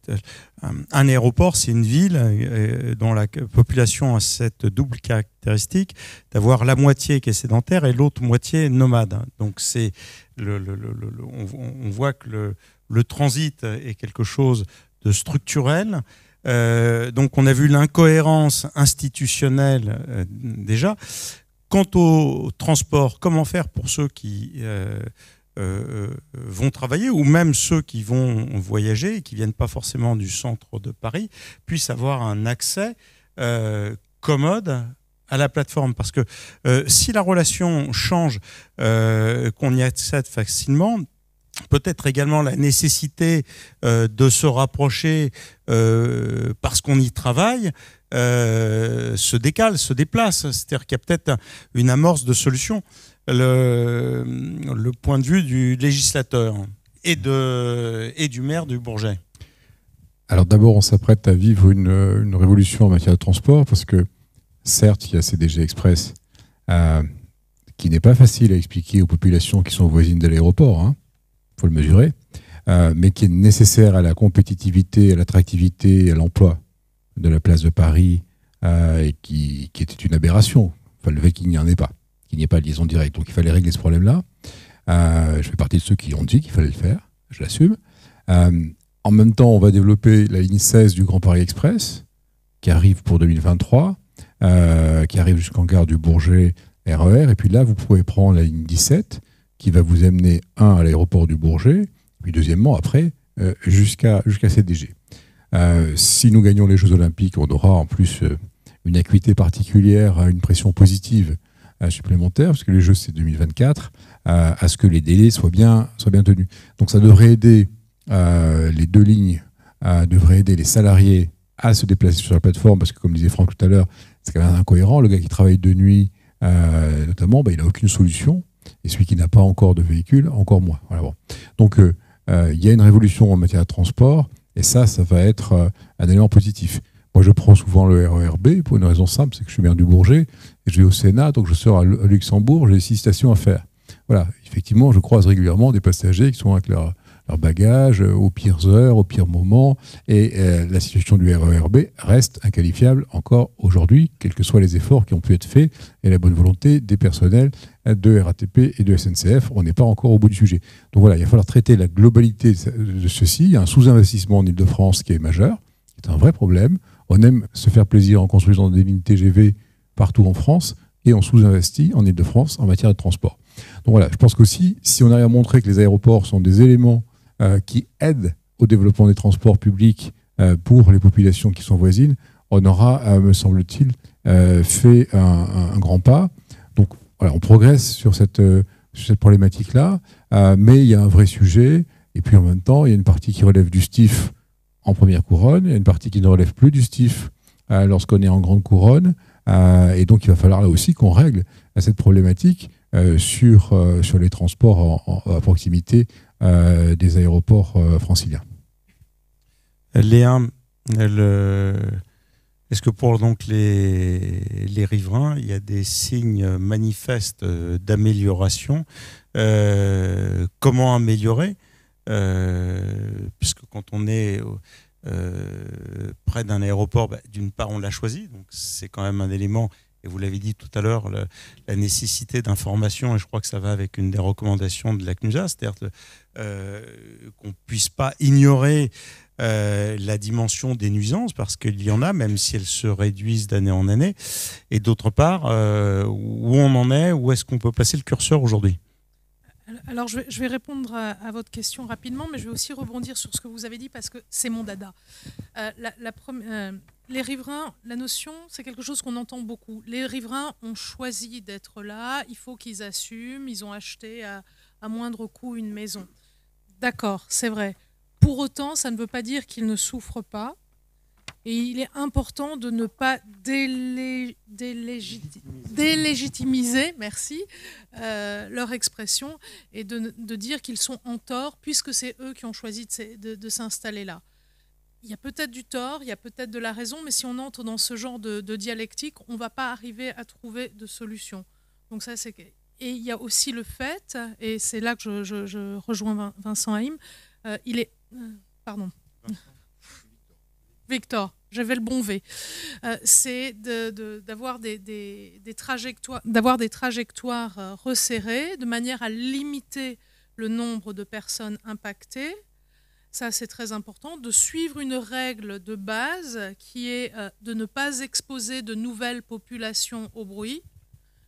un aéroport, c'est une ville dont la population a cette double caractéristique d'avoir la moitié qui est sédentaire et l'autre moitié nomade. Donc c'est on voit que le transit est quelque chose de structurel. Donc on a vu l'incohérence institutionnelle déjà. Quant au transport, comment faire pour ceux qui vont travailler, ou même ceux qui vont voyager et qui ne viennent pas forcément du centre de Paris, puissent avoir un accès commode à la plateforme. Parce que si la relation change, qu'on y accède facilement, peut-être également la nécessité de se rapprocher parce qu'on y travaille, se décale, se déplace. C'est-à-dire qu'il y a peut-être une amorce de solution. Le point de vue du législateur et du maire du Bourget. Alors d'abord, on s'apprête à vivre une révolution en matière de transport parce que certes, il y a CDG Express qui n'est pas facile à expliquer aux populations qui sont voisines de l'aéroport, hein, faut le mesurer, mais qui est nécessaire à la compétitivité, à l'attractivité, à l'emploi de la place de Paris et qui était une aberration. Enfin, le fait qu'il n'y en ait pas. Qu'il n'y ait pas de liaison directe. Donc il fallait régler ce problème-là. Je fais partie de ceux qui ont dit qu'il fallait le faire. Je l'assume. En même temps, on va développer la ligne 16 du Grand Paris Express, qui arrive pour 2023, qui arrive jusqu'en gare du Bourget RER. Et puis là, vous pouvez prendre la ligne 17, qui va vous amener, à l'aéroport du Bourget, puis deuxièmement, après, jusqu'à CDG. Si nous gagnons les Jeux Olympiques, on aura en plus une acuité particulière, une pression positive supplémentaire, parce que les Jeux c'est 2024, à ce que les délais soient bien tenus. Donc ça devrait aider les deux lignes, devrait aider les salariés à se déplacer sur la plateforme, parce que comme disait Franck tout à l'heure, c'est quand même incohérent. Le gars qui travaille de nuit, notamment, il n'a aucune solution, et celui qui n'a pas encore de véhicule, encore moins. Voilà, bon. Donc il y a une révolution en matière de transport, et ça va être un élément positif. Moi, je prends souvent le RERB pour une raison simple, c'est que je suis maire du Bourget, et je vais au Sénat, donc je sors à Luxembourg, j'ai 6 stations à faire. Voilà, effectivement, je croise régulièrement des passagers qui sont avec leurs bagages aux pires heures, aux pires moments, et la situation du RERB reste inqualifiable encore aujourd'hui, quels que soient les efforts qui ont pu être faits et la bonne volonté des personnels de RATP et de SNCF. On n'est pas encore au bout du sujet. Donc voilà, il va falloir traiter la globalité de ceci. Il y a un sous-investissement en Ile-de-France qui est majeur, qui est un vrai problème. On aime se faire plaisir en construisant des lignes TGV partout en France, et on sous-investit en Ile-de-France en matière de transport. Donc voilà, je pense qu'aussi, si on arrive à montrer que les aéroports sont des éléments qui aident au développement des transports publics pour les populations qui sont voisines, on aura, me semble-t-il, fait un grand pas. Donc voilà, on progresse sur cette problématique-là, mais il y a un vrai sujet, et puis en même temps, il y a une partie qui relève du STIF en première couronne, il y a une partie qui ne relève plus du STIF lorsqu'on est en grande couronne, et donc il va falloir là aussi qu'on règle cette problématique sur les transports à proximité des aéroports franciliens. Léa, est-ce que pour donc les riverains, il y a des signes manifestes d'amélioration? Comment améliorer? Puisque quand on est près d'un aéroport, d'une part on l'a choisi, donc c'est quand même un élément, et vous l'avez dit tout à l'heure, la nécessité d'information, et je crois que ça va avec une des recommandations de la CNUSA, c'est-à-dire qu'on ne puisse pas ignorer la dimension des nuisances, parce qu'il y en a, même si elles se réduisent d'année en année, et d'autre part, où on en est, où est-ce qu'on peut placer le curseur aujourd'hui? Alors, je vais répondre à votre question rapidement, mais je vais aussi rebondir sur ce que vous avez dit, parce que c'est mon dada. Les riverains, la notion, c'est quelque chose qu'on entend beaucoup. Les riverains ont choisi d'être là, il faut qu'ils assument, ils ont acheté à moindre coût une maison. D'accord, c'est vrai. Pour autant, ça ne veut pas dire qu'ils ne souffrent pas. Et il est important de ne pas délégitimiser, merci, leur expression, et de dire qu'ils sont en tort, puisque c'est eux qui ont choisi de s'installer là. Il y a peut-être du tort, il y a peut-être de la raison, mais si on entre dans ce genre de dialectique, on ne va pas arriver à trouver de solution. Donc ça, c'est... Et il y a aussi le fait, et c'est là que je rejoins Vincent Haïm, il est... pardon. Victor, j'avais le bon V. C'est d'avoir des trajectoires resserrées de manière à limiter le nombre de personnes impactées. Ça, c'est très important. De suivre une règle de base qui est de ne pas exposer de nouvelles populations au bruit.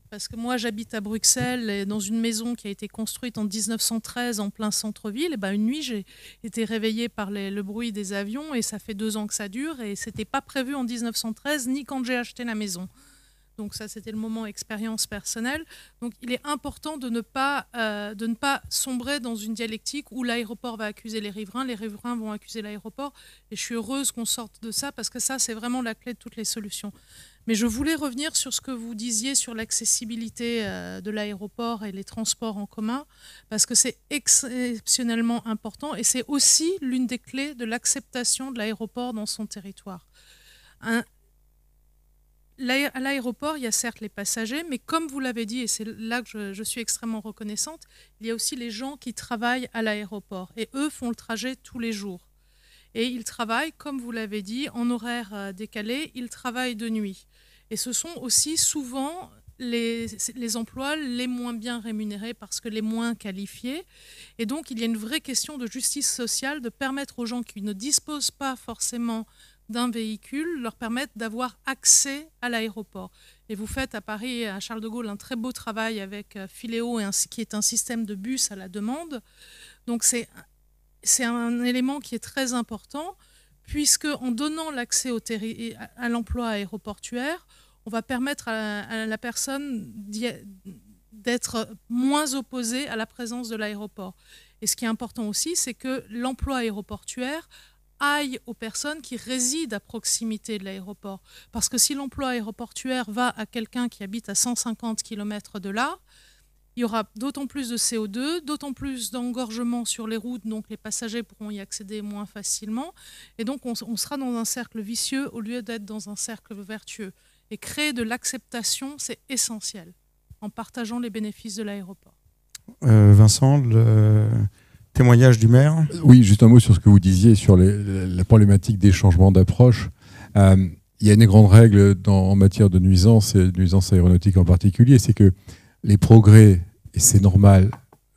Parce que moi, j'habite à Bruxelles, et dans une maison qui a été construite en 1913 en plein centre-ville. Et une nuit, j'ai été réveillée par le bruit des avions, et ça fait 2 ans que ça dure, et ce n'était pas prévu en 1913, ni quand j'ai acheté la maison. Donc ça, c'était le moment expérience personnelle. Donc il est important de ne pas sombrer dans une dialectique où l'aéroport va accuser les riverains vont accuser l'aéroport. Et je suis heureuse qu'on sorte de ça, parce que ça, c'est vraiment la clé de toutes les solutions. Mais je voulais revenir sur ce que vous disiez sur l'accessibilité de l'aéroport et les transports en commun, parce que c'est exceptionnellement important, et c'est aussi l'une des clés de l'acceptation de l'aéroport dans son territoire. À l'aéroport, il y a certes les passagers, mais comme vous l'avez dit, et c'est là que je suis extrêmement reconnaissante, il y a aussi les gens qui travaillent à l'aéroport, et eux font le trajet tous les jours. Et ils travaillent, comme vous l'avez dit, en horaire décalé, ils travaillent de nuit. Et ce sont aussi souvent les emplois les moins bien rémunérés, parce que les moins qualifiés. Et donc, il y a une vraie question de justice sociale, de permettre aux gens qui ne disposent pas forcément d'un véhicule, leur permettre d'avoir accès à l'aéroport. Et vous faites à Paris, à Charles de Gaulle, un très beau travail avec Philéo, qui est un système de bus à la demande. Donc, c'est un élément qui est très important, puisque en donnant l'accès à l'emploi aéroportuaire, on va permettre à la personne d'être moins opposée à la présence de l'aéroport. Et ce qui est important aussi, c'est que l'emploi aéroportuaire aille aux personnes qui résident à proximité de l'aéroport. Parce que si l'emploi aéroportuaire va à quelqu'un qui habite à 150 km de là, il y aura d'autant plus de CO2, d'autant plus d'engorgement sur les routes, donc les passagers pourront y accéder moins facilement. Et donc on sera dans un cercle vicieux au lieu d'être dans un cercle vertueux. Et créer de l'acceptation, c'est essentiel, en partageant les bénéfices de l'aéroport. Vincent, le témoignage du maire. Oui, juste un mot sur ce que vous disiez sur la problématique des changements d'approche. Il y a une grande règle en matière de nuisances, et de nuisances aéronautiques en particulier, c'est que les progrès, et c'est normal,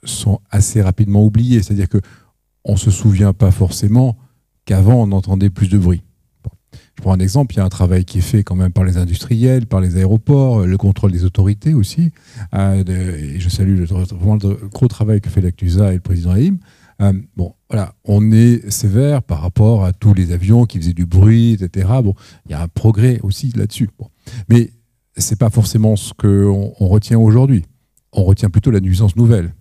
sont assez rapidement oubliés. C'est-à-dire qu'on ne se souvient pas forcément qu'avant, on entendait plus de bruit. Bon. Je prends un exemple, il y a un travail qui est fait quand même par les industriels, par les aéroports, le contrôle des autorités aussi. Et je salue vraiment le gros travail que fait la CNUSA et le président Haïm. Bon, voilà, on est sévère par rapport à tous les avions qui faisaient du bruit, etc. Bon, il y a un progrès aussi là-dessus. Bon. Mais c'est pas forcément ce qu'on retient aujourd'hui. On retient plutôt la nuisance nouvelle.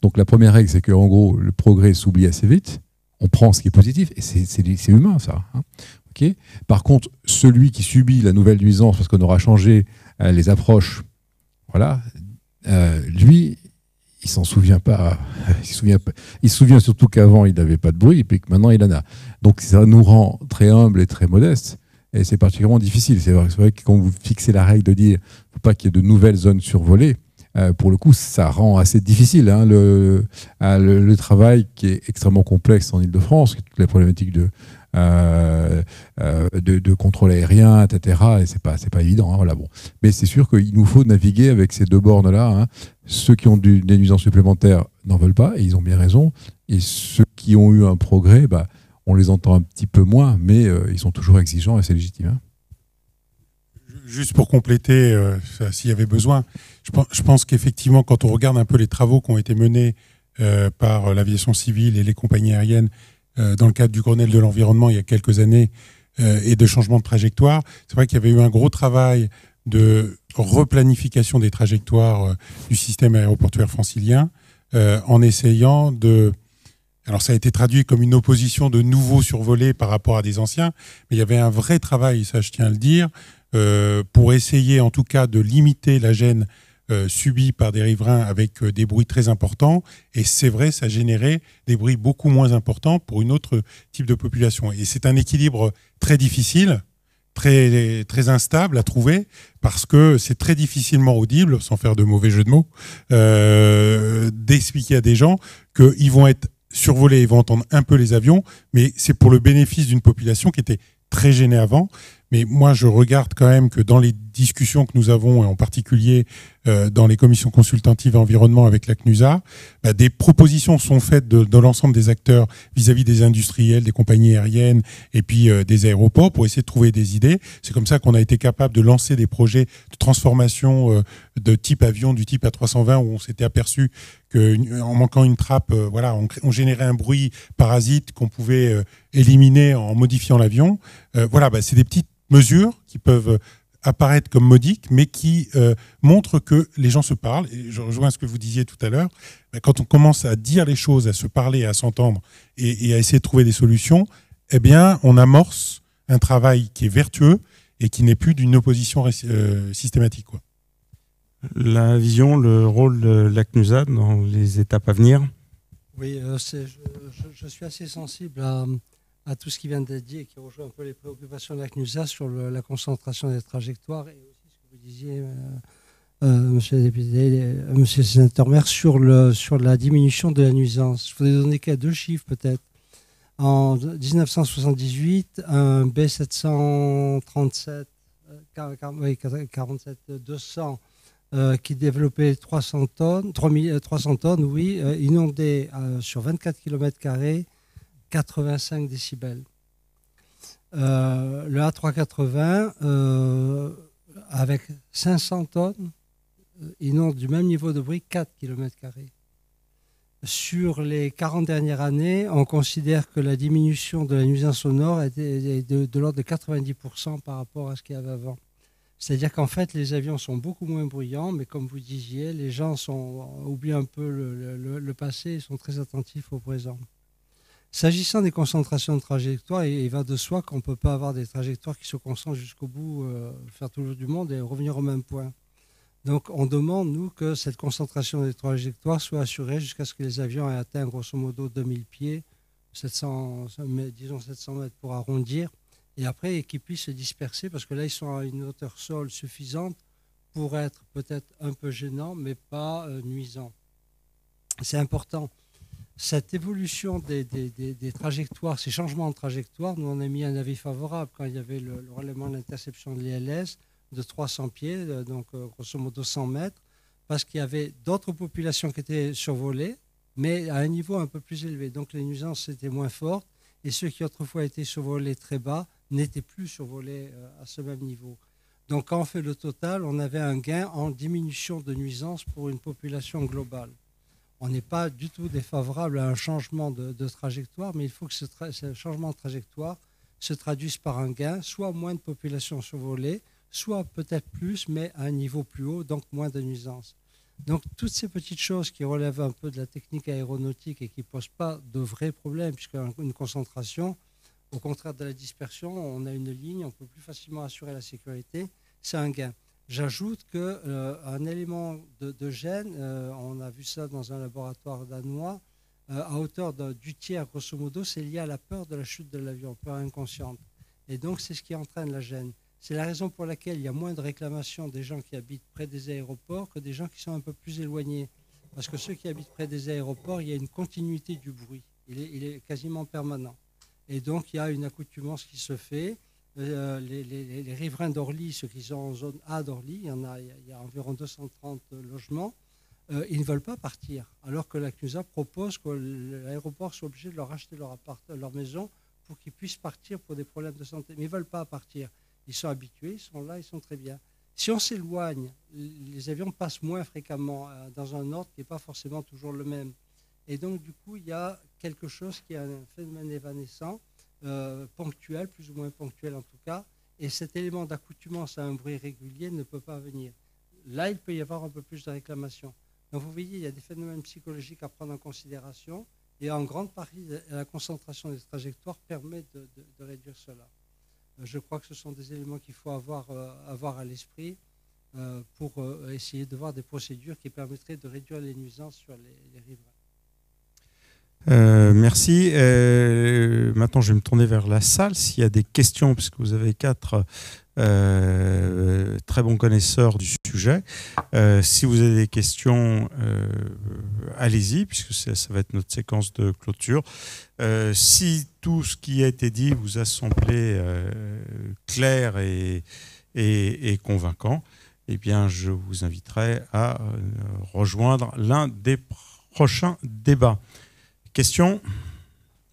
Donc la première règle, c'est qu'en gros, le progrès s'oublie assez vite. On prend ce qui est positif, et c'est humain, ça. Hein. Okay. Par contre, celui qui subit la nouvelle nuisance parce qu'on aura changé les approches, voilà, lui, il s'en souvient pas. Il se souvient surtout qu'avant, il n'avait pas de bruit, et puis que maintenant, il en a. Donc ça nous rend très humbles et très modestes, et c'est particulièrement difficile. C'est vrai que quand vous fixez la règle de dire qu'il ne faut pas qu'il y ait de nouvelles zones survolées, pour le coup, ça rend assez difficile hein, le travail qui est extrêmement complexe en Île-de-France, toutes les problématiques de contrôle aérien, etc. Et c'est pas évident. Hein, voilà, bon. Mais c'est sûr qu'il nous faut naviguer avec ces deux bornes-là. Hein. Ceux qui ont des nuisances supplémentaires n'en veulent pas, et ils ont bien raison. Et ceux qui ont eu un progrès, bah, on les entend un petit peu moins, mais ils sont toujours exigeants et c'est légitime. Hein. Juste pour compléter, s'il y avait besoin, je pense qu'effectivement, quand on regarde un peu les travaux qui ont été menés par l'aviation civile et les compagnies aériennes dans le cadre du Grenelle de l'environnement il y a quelques années et de changement de trajectoire, c'est vrai qu'il y avait eu un gros travail de replanification des trajectoires du système aéroportuaire francilien en essayant de... Alors ça a été traduit comme une opposition de nouveaux survolés par rapport à des anciens, mais il y avait un vrai travail, ça je tiens à le dire, pour essayer en tout cas de limiter la gêne subie par des riverains avec des bruits très importants. Et c'est vrai, ça générait des bruits beaucoup moins importants pour une autre type de population. Et c'est un équilibre très difficile, très, très instable à trouver, parce que c'est très difficilement audible, sans faire de mauvais jeu de mots, d'expliquer à des gens qu'ils vont être survolés, ils vont entendre un peu les avions, mais c'est pour le bénéfice d'une population qui était très gênée avant. Mais moi, je regarde quand même que dans les discussions que nous avons, et en particulier dans les commissions consultatives environnement avec la CNUSA, des propositions sont faites de l'ensemble des acteurs vis-à-vis des industriels, des compagnies aériennes et puis des aéroports pour essayer de trouver des idées. C'est comme ça qu'on a été capable de lancer des projets de transformation de type avion, du type A320, où on s'était aperçu qu'en manquant une trappe, voilà, on générait un bruit parasite qu'on pouvait éliminer en modifiant l'avion. Voilà, c'est des petites mesures qui peuvent apparaître comme modiques, mais qui montrent que les gens se parlent. Et je rejoins ce que vous disiez tout à l'heure. Quand on commence à dire les choses, à se parler, à s'entendre et à essayer de trouver des solutions, eh bien, on amorce un travail qui est vertueux et qui n'est plus d'une opposition systématique, quoi. La vision, le rôle de la CNUSA dans les étapes à venir? Oui, je suis assez sensible à tout ce qui vient d'être dit et qui rejoint un peu les préoccupations de la CNUSA sur la concentration des trajectoires et aussi ce que vous disiez, monsieur le député, monsieur le sénateur maire, sur la diminution de la nuisance. Je voudrais donner qu'à deux chiffres peut-être. En 1978, un B737 47-200 qui développait 300 tonnes, oui, inondait sur 24 km², 85 décibels. Le A380, avec 500 tonnes, inonde du même niveau de bruit 4 km². Sur les 40 dernières années, on considère que la diminution de la nuisance sonore est de l'ordre de 90% par rapport à ce qu'il y avait avant. C'est-à-dire qu'en fait, les avions sont beaucoup moins bruyants, mais comme vous disiez, les gens oublient un peu le passé et sont très attentifs au présent. S'agissant des concentrations de trajectoires, il va de soi qu'on ne peut pas avoir des trajectoires qui se concentrent jusqu'au bout, faire tout le tour du monde et revenir au même point. Donc on demande, nous, que cette concentration des trajectoires soit assurée jusqu'à ce que les avions aient atteint grosso modo 2000 pieds, 700 mètres pour arrondir, et après qu'ils puissent se disperser, parce que là ils sont à une hauteur sol suffisante pour être peut-être un peu gênant, mais pas nuisant. C'est important. Cette évolution des trajectoires, ces changements de trajectoire, nous on a mis un avis favorable quand il y avait le relèvement de l'interception de l'ILS de 300 pieds, donc grosso modo 100 mètres, parce qu'il y avait d'autres populations qui étaient survolées, mais à un niveau un peu plus élevé. Donc les nuisances étaient moins fortes, et ceux qui autrefois étaient survolés très bas n'étaient plus survolés à ce même niveau. Donc quand on fait le total, on avait un gain en diminution de nuisances pour une population globale. On n'est pas du tout défavorable à un changement de trajectoire, mais il faut que ce changement de trajectoire se traduise par un gain, soit moins de population survolée, soit peut-être plus, mais à un niveau plus haut, donc moins de nuisances. Donc toutes ces petites choses qui relèvent un peu de la technique aéronautique et qui ne posent pas de vrais problèmes, puisqu'une concentration, au contraire de la dispersion, on a une ligne, on peut plus facilement assurer la sécurité, c'est un gain. J'ajoute qu'un élément de gêne, on a vu ça dans un laboratoire danois, à hauteur du tiers, grosso modo, c'est lié à la peur de la chute de l'avion, peur inconsciente. Et donc, c'est ce qui entraîne la gêne. C'est la raison pour laquelle il y a moins de réclamations des gens qui habitent près des aéroports que des gens qui sont un peu plus éloignés. Parce que ceux qui habitent près des aéroports, il y a une continuité du bruit. Il est quasiment permanent. Et donc, il y a une accoutumance qui se fait. Les riverains d'Orly, ceux qui sont en zone A d'Orly, il y a environ 230 logements, ils ne veulent pas partir, alors que la CNUSA propose que l'aéroport soit obligé de leur acheter leur maison pour qu'ils puissent partir pour des problèmes de santé. Mais ils ne veulent pas partir. Ils sont habitués, ils sont là, ils sont très bien. Si on s'éloigne, les avions passent moins fréquemment dans un ordre qui n'est pas forcément toujours le même. Et donc, du coup, il y a quelque chose qui est un phénomène évanescent, ponctuel, plus ou moins ponctuel en tout cas, et cet élément d'accoutumance à un bruit régulier ne peut pas venir. Là, il peut y avoir un peu plus de réclamations. Donc vous voyez, il y a des phénomènes psychologiques à prendre en considération, et en grande partie, la concentration des trajectoires permet de réduire cela. Je crois que ce sont des éléments qu'il faut avoir à l'esprit pour essayer de voir des procédures qui permettraient de réduire les nuisances sur les riverains. Merci. Maintenant, je vais me tourner vers la salle. S'il y a des questions, puisque vous avez 4 très bons connaisseurs du sujet. Si vous avez des questions, allez-y, puisque ça va être notre séquence de clôture. Si tout ce qui a été dit vous a semblé clair et convaincant, eh bien, je vous inviterai à rejoindre l'un des prochains débats. Question,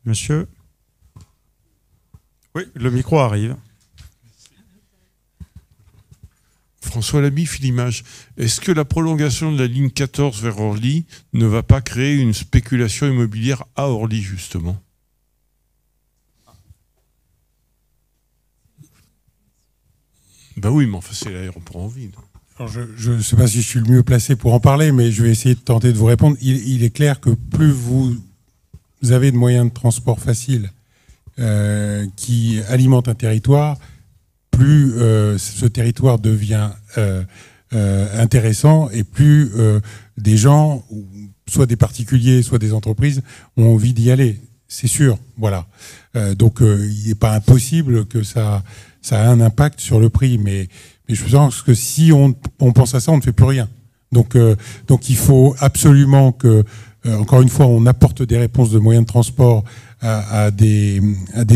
monsieur? Oui, le micro arrive. François Lamy, Filimage. Est-ce que la prolongation de la ligne 14 vers Orly ne va pas créer une spéculation immobilière à Orly, justement? Ben oui, mais enfin, c'est l'aéroport en vide. Alors je ne sais pas si je suis le mieux placé pour en parler, mais je vais essayer de tenter de vous répondre. Il est clair que plus vous avez de moyens de transport faciles qui alimentent un territoire, plus ce territoire devient intéressant et plus des gens, soit des particuliers, soit des entreprises, ont envie d'y aller. C'est sûr, voilà. Donc il n'est pas impossible que ça ait un impact sur le prix, mais je pense que si on pense à ça, on ne fait plus rien. Donc il faut absolument que, encore une fois, on apporte des réponses de moyens de transport à des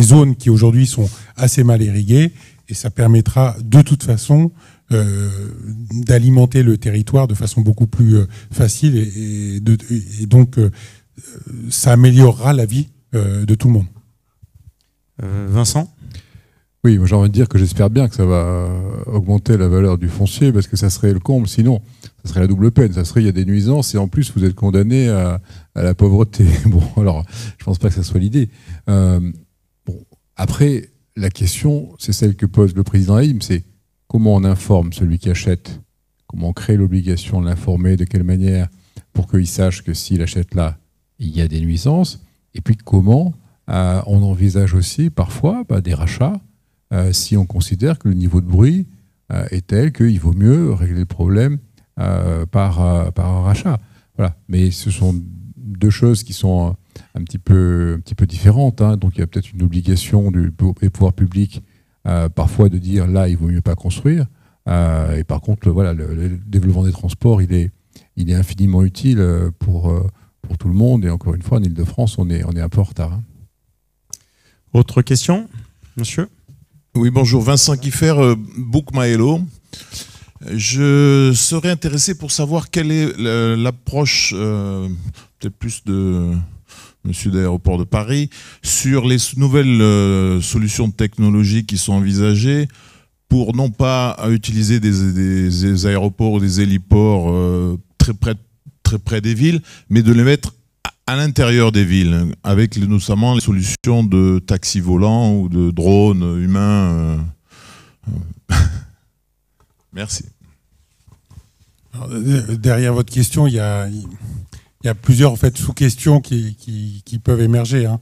zones qui aujourd'hui sont assez mal irriguées, et ça permettra de toute façon d'alimenter le territoire de façon beaucoup plus facile, et donc ça améliorera la vie de tout le monde. Vincent ? Oui, moi j'ai envie de dire que j'espère bien que ça va augmenter la valeur du foncier, parce que ça serait le comble, sinon ça serait la double peine, ça serait il y a des nuisances et en plus vous êtes condamné à la pauvreté. Bon, alors je pense pas que ça soit l'idée. Bon, après, la question, c'est celle que pose le président Haïm, c'est comment on informe celui qui achète, comment on crée l'obligation de l'informer, de quelle manière, pour qu'il sache que s'il achète là, il y a des nuisances, et puis comment on envisage aussi parfois des rachats, si on considère que le niveau de bruit est tel qu'il vaut mieux régler le problème par un rachat. Voilà. Mais ce sont deux choses qui sont un petit peu différentes. Hein. Donc il y a peut-être une obligation des pouvoirs publics parfois de dire là il vaut mieux pas construire. Et par contre voilà, le développement des transports il est infiniment utile pour tout le monde. Et encore une fois en Ile-de-France on est un peu en retard. Hein. Autre question, monsieur? Oui, bonjour, Vincent Kiffer, Book My Hello. Je serais intéressé pour savoir quelle est l'approche, peut-être plus de monsieur d'Aéroport de Paris, sur les nouvelles solutions technologiques qui sont envisagées pour non pas utiliser des aéroports ou des héliports très près des villes, mais de les mettre à l'intérieur des villes, avec notamment les solutions de taxis volants ou de drones humains. Merci. Alors, derrière votre question, il y a plusieurs en fait, sous-questions qui peuvent émerger. Hein.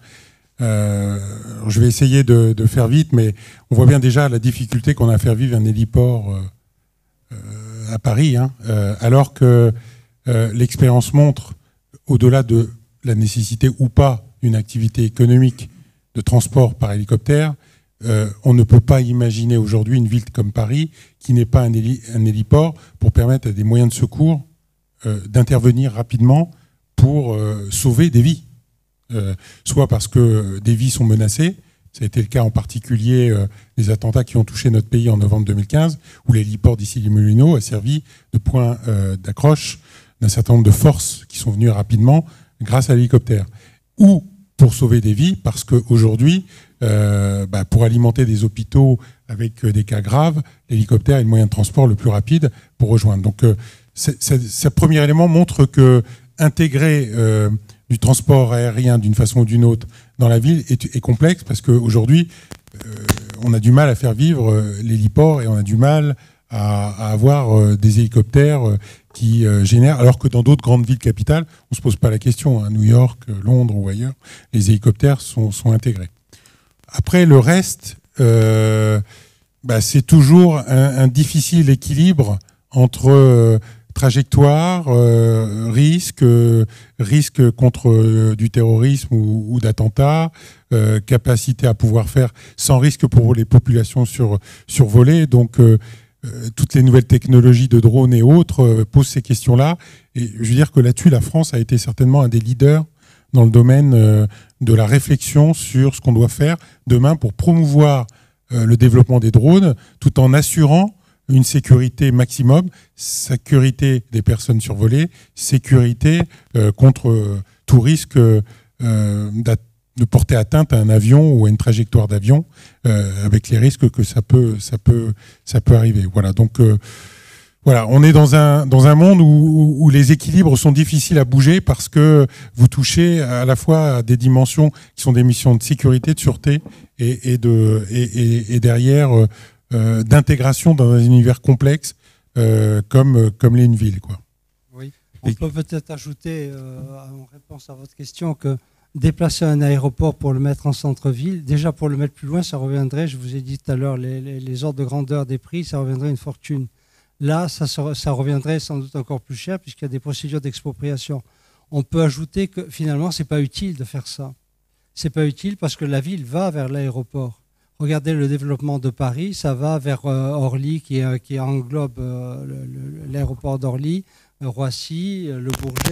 Je vais essayer de faire vite, mais on voit bien déjà la difficulté qu'on a à faire vivre un héliport à Paris, hein, alors que l'expérience montre, au-delà de la nécessité ou pas d'une activité économique de transport par hélicoptère, on ne peut pas imaginer aujourd'hui une ville comme Paris qui n'ait pas un héliport pour permettre à des moyens de secours d'intervenir rapidement pour sauver des vies. Soit parce que des vies sont menacées, ça a été le cas en particulier des attentats qui ont touché notre pays en novembre 2015, où l'héliport d'Issy-les-Moulineaux a servi de point d'accroche d'un certain nombre de forces qui sont venues rapidement grâce à l'hélicoptère. Ou pour sauver des vies, parce qu'aujourd'hui, pour alimenter des hôpitaux avec des cas graves, l'hélicoptère est le moyen de transport le plus rapide pour rejoindre. Donc, ce premier élément montre que intégrer du transport aérien d'une façon ou d'une autre dans la ville est complexe, parce qu'aujourd'hui, on a du mal à faire vivre l'héliport et on a du mal à avoir des hélicoptères qui génèrent, alors que dans d'autres grandes villes capitales, on ne se pose pas la question. À New York, Londres ou ailleurs, les hélicoptères sont intégrés. Après, le reste, c'est toujours un difficile équilibre entre trajectoire, risque contre du terrorisme ou d'attentats, capacité à pouvoir faire sans risque pour les populations survolées. Donc, toutes les nouvelles technologies de drones et autres posent ces questions-là. Et je veux dire que là-dessus, la France a été certainement un des leaders dans le domaine de la réflexion sur ce qu'on doit faire demain pour promouvoir le développement des drones, tout en assurant une sécurité maximum, sécurité des personnes survolées, sécurité contre tout risque de porter atteinte à un avion ou à une trajectoire d'avion, avec les risques que ça peut arriver. Voilà. Donc on est dans un monde où les équilibres sont difficiles à bouger, parce que vous touchez à la fois à des dimensions qui sont des missions de sécurité, de sûreté et derrière d'intégration dans un univers complexe comme l'est une ville, quoi. Oui. On peut peut-être ajouter en réponse à votre question que déplacer un aéroport pour le mettre en centre-ville, déjà pour le mettre plus loin, ça reviendrait, je vous ai dit tout à l'heure, les ordres de grandeur des prix, ça reviendrait une fortune. Là, ça reviendrait sans doute encore plus cher, puisqu'il y a des procédures d'expropriation. On peut ajouter que finalement, ce n'est pas utile de faire ça. Ce n'est pas utile parce que la ville va vers l'aéroport. Regardez le développement de Paris, ça va vers Orly, qui englobe l'aéroport d'Orly, Roissy, le Bourget.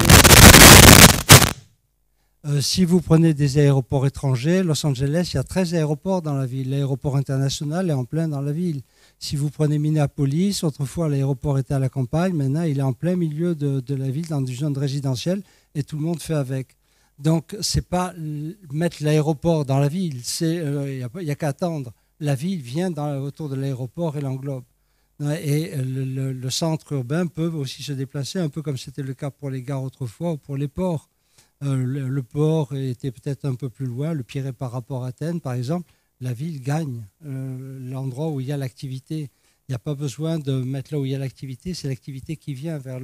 Si vous prenez des aéroports étrangers, Los Angeles, il y a 13 aéroports dans la ville. L'aéroport international est en plein dans la ville. Si vous prenez Minneapolis, autrefois l'aéroport était à la campagne, maintenant il est en plein milieu de la ville, dans une zone résidentielle, et tout le monde fait avec. Donc, ce n'est pas mettre l'aéroport dans la ville, il n'y a qu'à attendre. La ville vient autour de l'aéroport et l'englobe. Et le centre urbain peut aussi se déplacer, un peu comme c'était le cas pour les gares autrefois ou pour les ports. Le port était peut-être un peu plus loin, le Pirée par rapport à Athènes, par exemple. La ville gagne l'endroit où il y a l'activité. Il n'y a pas besoin de mettre là où il y a l'activité, c'est l'activité qui vient vers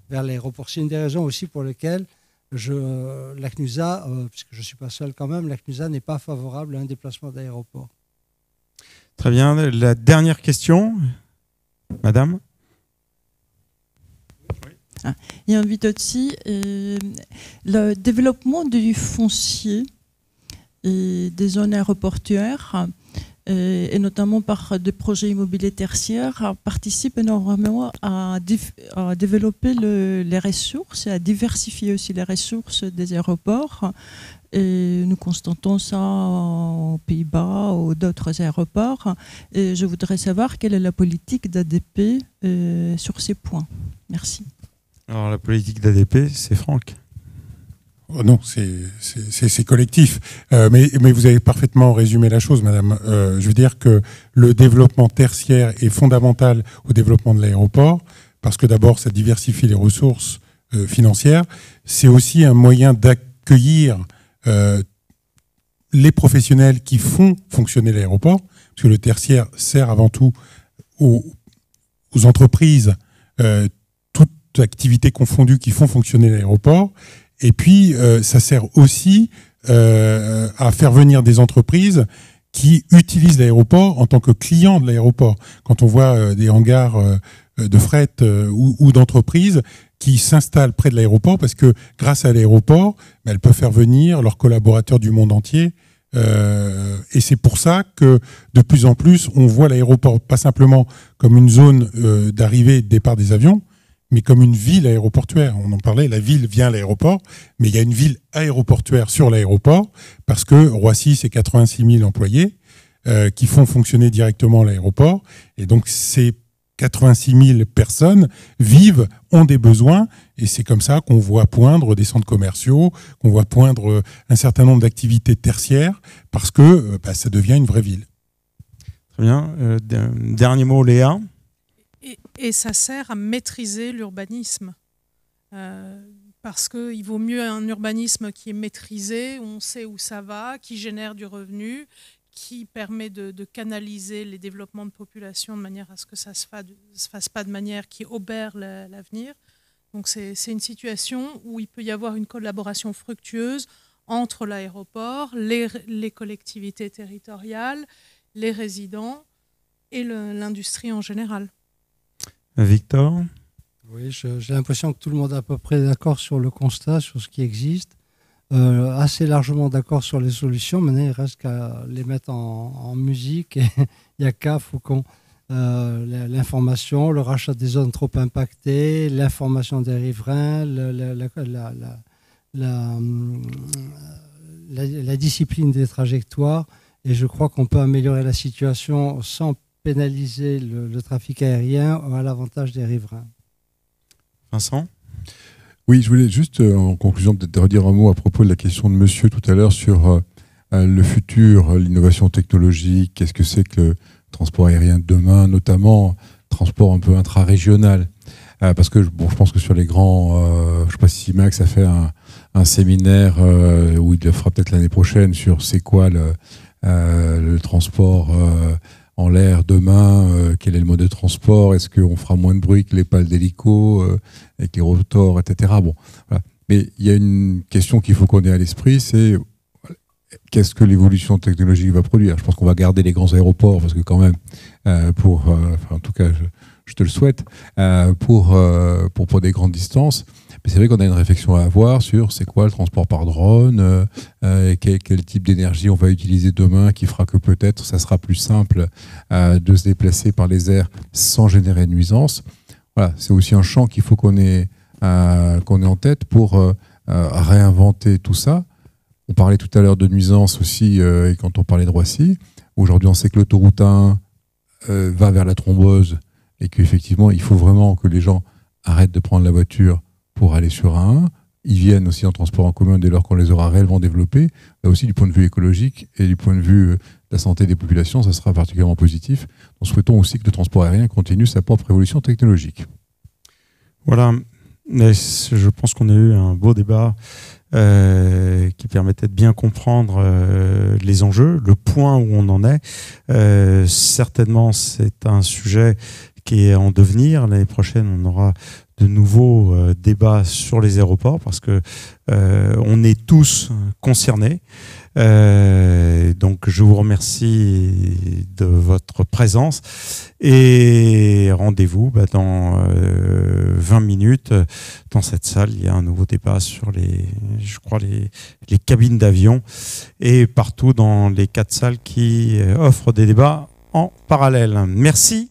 l'aéroport. C'est une des raisons aussi pour lesquelles la CNUSA, puisque je ne suis pas seul quand même, la CNUSA n'est pas favorable à un déplacement d'aéroport. Très bien. La dernière question, madame. Il invite aussi le développement du foncier et des zones aéroportuaires, et notamment par des projets immobiliers tertiaires, participe énormément à développer les ressources et à diversifier aussi les ressources des aéroports. Et nous constatons ça aux Pays-Bas ou d'autres aéroports. Et je voudrais savoir quelle est la politique d'ADP sur ces points. Merci. Alors la politique d'ADP, c'est Franck. Oh non, c'est collectif. Mais vous avez parfaitement résumé la chose, madame. Je veux dire que le développement tertiaire est fondamental au développement de l'aéroport, parce que d'abord, ça diversifie les ressources financière, c'est aussi un moyen d'accueillir les professionnels qui font fonctionner l'aéroport, parce que le tertiaire sert avant tout aux entreprises, toutes activités confondues qui font fonctionner l'aéroport. Et puis, ça sert aussi à faire venir des entreprises qui utilisent l'aéroport en tant que clients de l'aéroport. Quand on voit des hangars de fret ou d'entreprises qui s'installent près de l'aéroport, parce que grâce à l'aéroport, elles peuvent faire venir leurs collaborateurs du monde entier. Et c'est pour ça que de plus en plus, on voit l'aéroport pas simplement comme une zone d'arrivée et de départ des avions, mais comme une ville aéroportuaire. On en parlait, la ville vient à l'aéroport, mais il y a une ville aéroportuaire sur l'aéroport, parce que Roissy, c'est 86 000 employés qui font fonctionner directement l'aéroport. Et donc, ces 86 000 personnes vivent, ont des besoins, et c'est comme ça qu'on voit poindre des centres commerciaux, qu'on voit poindre un certain nombre d'activités tertiaires, parce que ça devient une vraie ville. Très bien. Dernier mot, Léa. Et ça sert à maîtriser l'urbanisme. Parce qu'il vaut mieux un urbanisme qui est maîtrisé, où on sait où ça va, qui génère du revenu, qui permet de canaliser les développements de population de manière à ce que ça ne se fasse pas de manière qui obère l'avenir. Donc c'est une situation où il peut y avoir une collaboration fructueuse entre l'aéroport, les collectivités territoriales, les résidents et l'industrie en général. Victor ? Oui, j'ai l'impression que tout le monde est à peu près d'accord sur le constat, sur ce qui existe. Assez largement d'accord sur les solutions. Maintenant, il reste qu'à les mettre en musique. Et il n'y a qu'à Faucon. L'information, le rachat des zones trop impactées, l'information des riverains, la discipline des trajectoires. Et je crois qu'on peut améliorer la situation sans pénaliser le trafic aérien à l'avantage des riverains. Vincent ? Oui, je voulais juste, en conclusion, peut-être redire un mot à propos de la question de monsieur tout à l'heure sur le futur, l'innovation technologique, qu'est-ce que c'est que le transport aérien de demain, notamment transport un peu intra-régional. Parce que je pense que sur les grands, je ne sais pas si Max a fait un séminaire où il le fera peut-être l'année prochaine sur c'est quoi le transport en l'air demain, quel est le mode de transport, est-ce qu'on fera moins de bruit que les pales d'hélico, avec les rotors, etc. Bon, voilà. Mais il y a une question qu'il faut qu'on ait à l'esprit, c'est qu'est-ce que l'évolution technologique va produire. Je pense qu'on va garder les grands aéroports, parce que quand même, en tout cas, je te le souhaite, pour des grandes distances. Mais c'est vrai qu'on a une réflexion à avoir sur c'est quoi le transport par drone, quel type d'énergie on va utiliser demain qui fera que peut-être ça sera plus simple de se déplacer par les airs sans générer de nuisance. Voilà, c'est aussi un champ qu'il faut qu'on ait en tête pour réinventer tout ça. On parlait tout à l'heure de nuisance aussi, et quand on parlait de Roissy. Aujourd'hui, on sait que l'autoroute 1 va vers la thrombose et qu'effectivement, il faut vraiment que les gens arrêtent de prendre la voiture pour aller sur A1. Ils viennent aussi en transport en commun dès lors qu'on les aura réellement développés. Là aussi, du point de vue écologique et du point de vue de la santé des populations, ça sera particulièrement positif. Nous souhaitons aussi que le transport aérien continue sa propre évolution technologique. Voilà, je pense qu'on a eu un beau débat qui permettait de bien comprendre les enjeux, le point où on en est. Certainement, c'est un sujet qui est en devenir. L'année prochaine, on aura de nouveaux débats sur les aéroports parce que on est tous concernés. Donc je vous remercie de votre présence et rendez-vous dans 20 minutes dans cette salle. Il y a un nouveau débat sur les cabines d'avion et partout dans les 4 salles qui offrent des débats en parallèle. Merci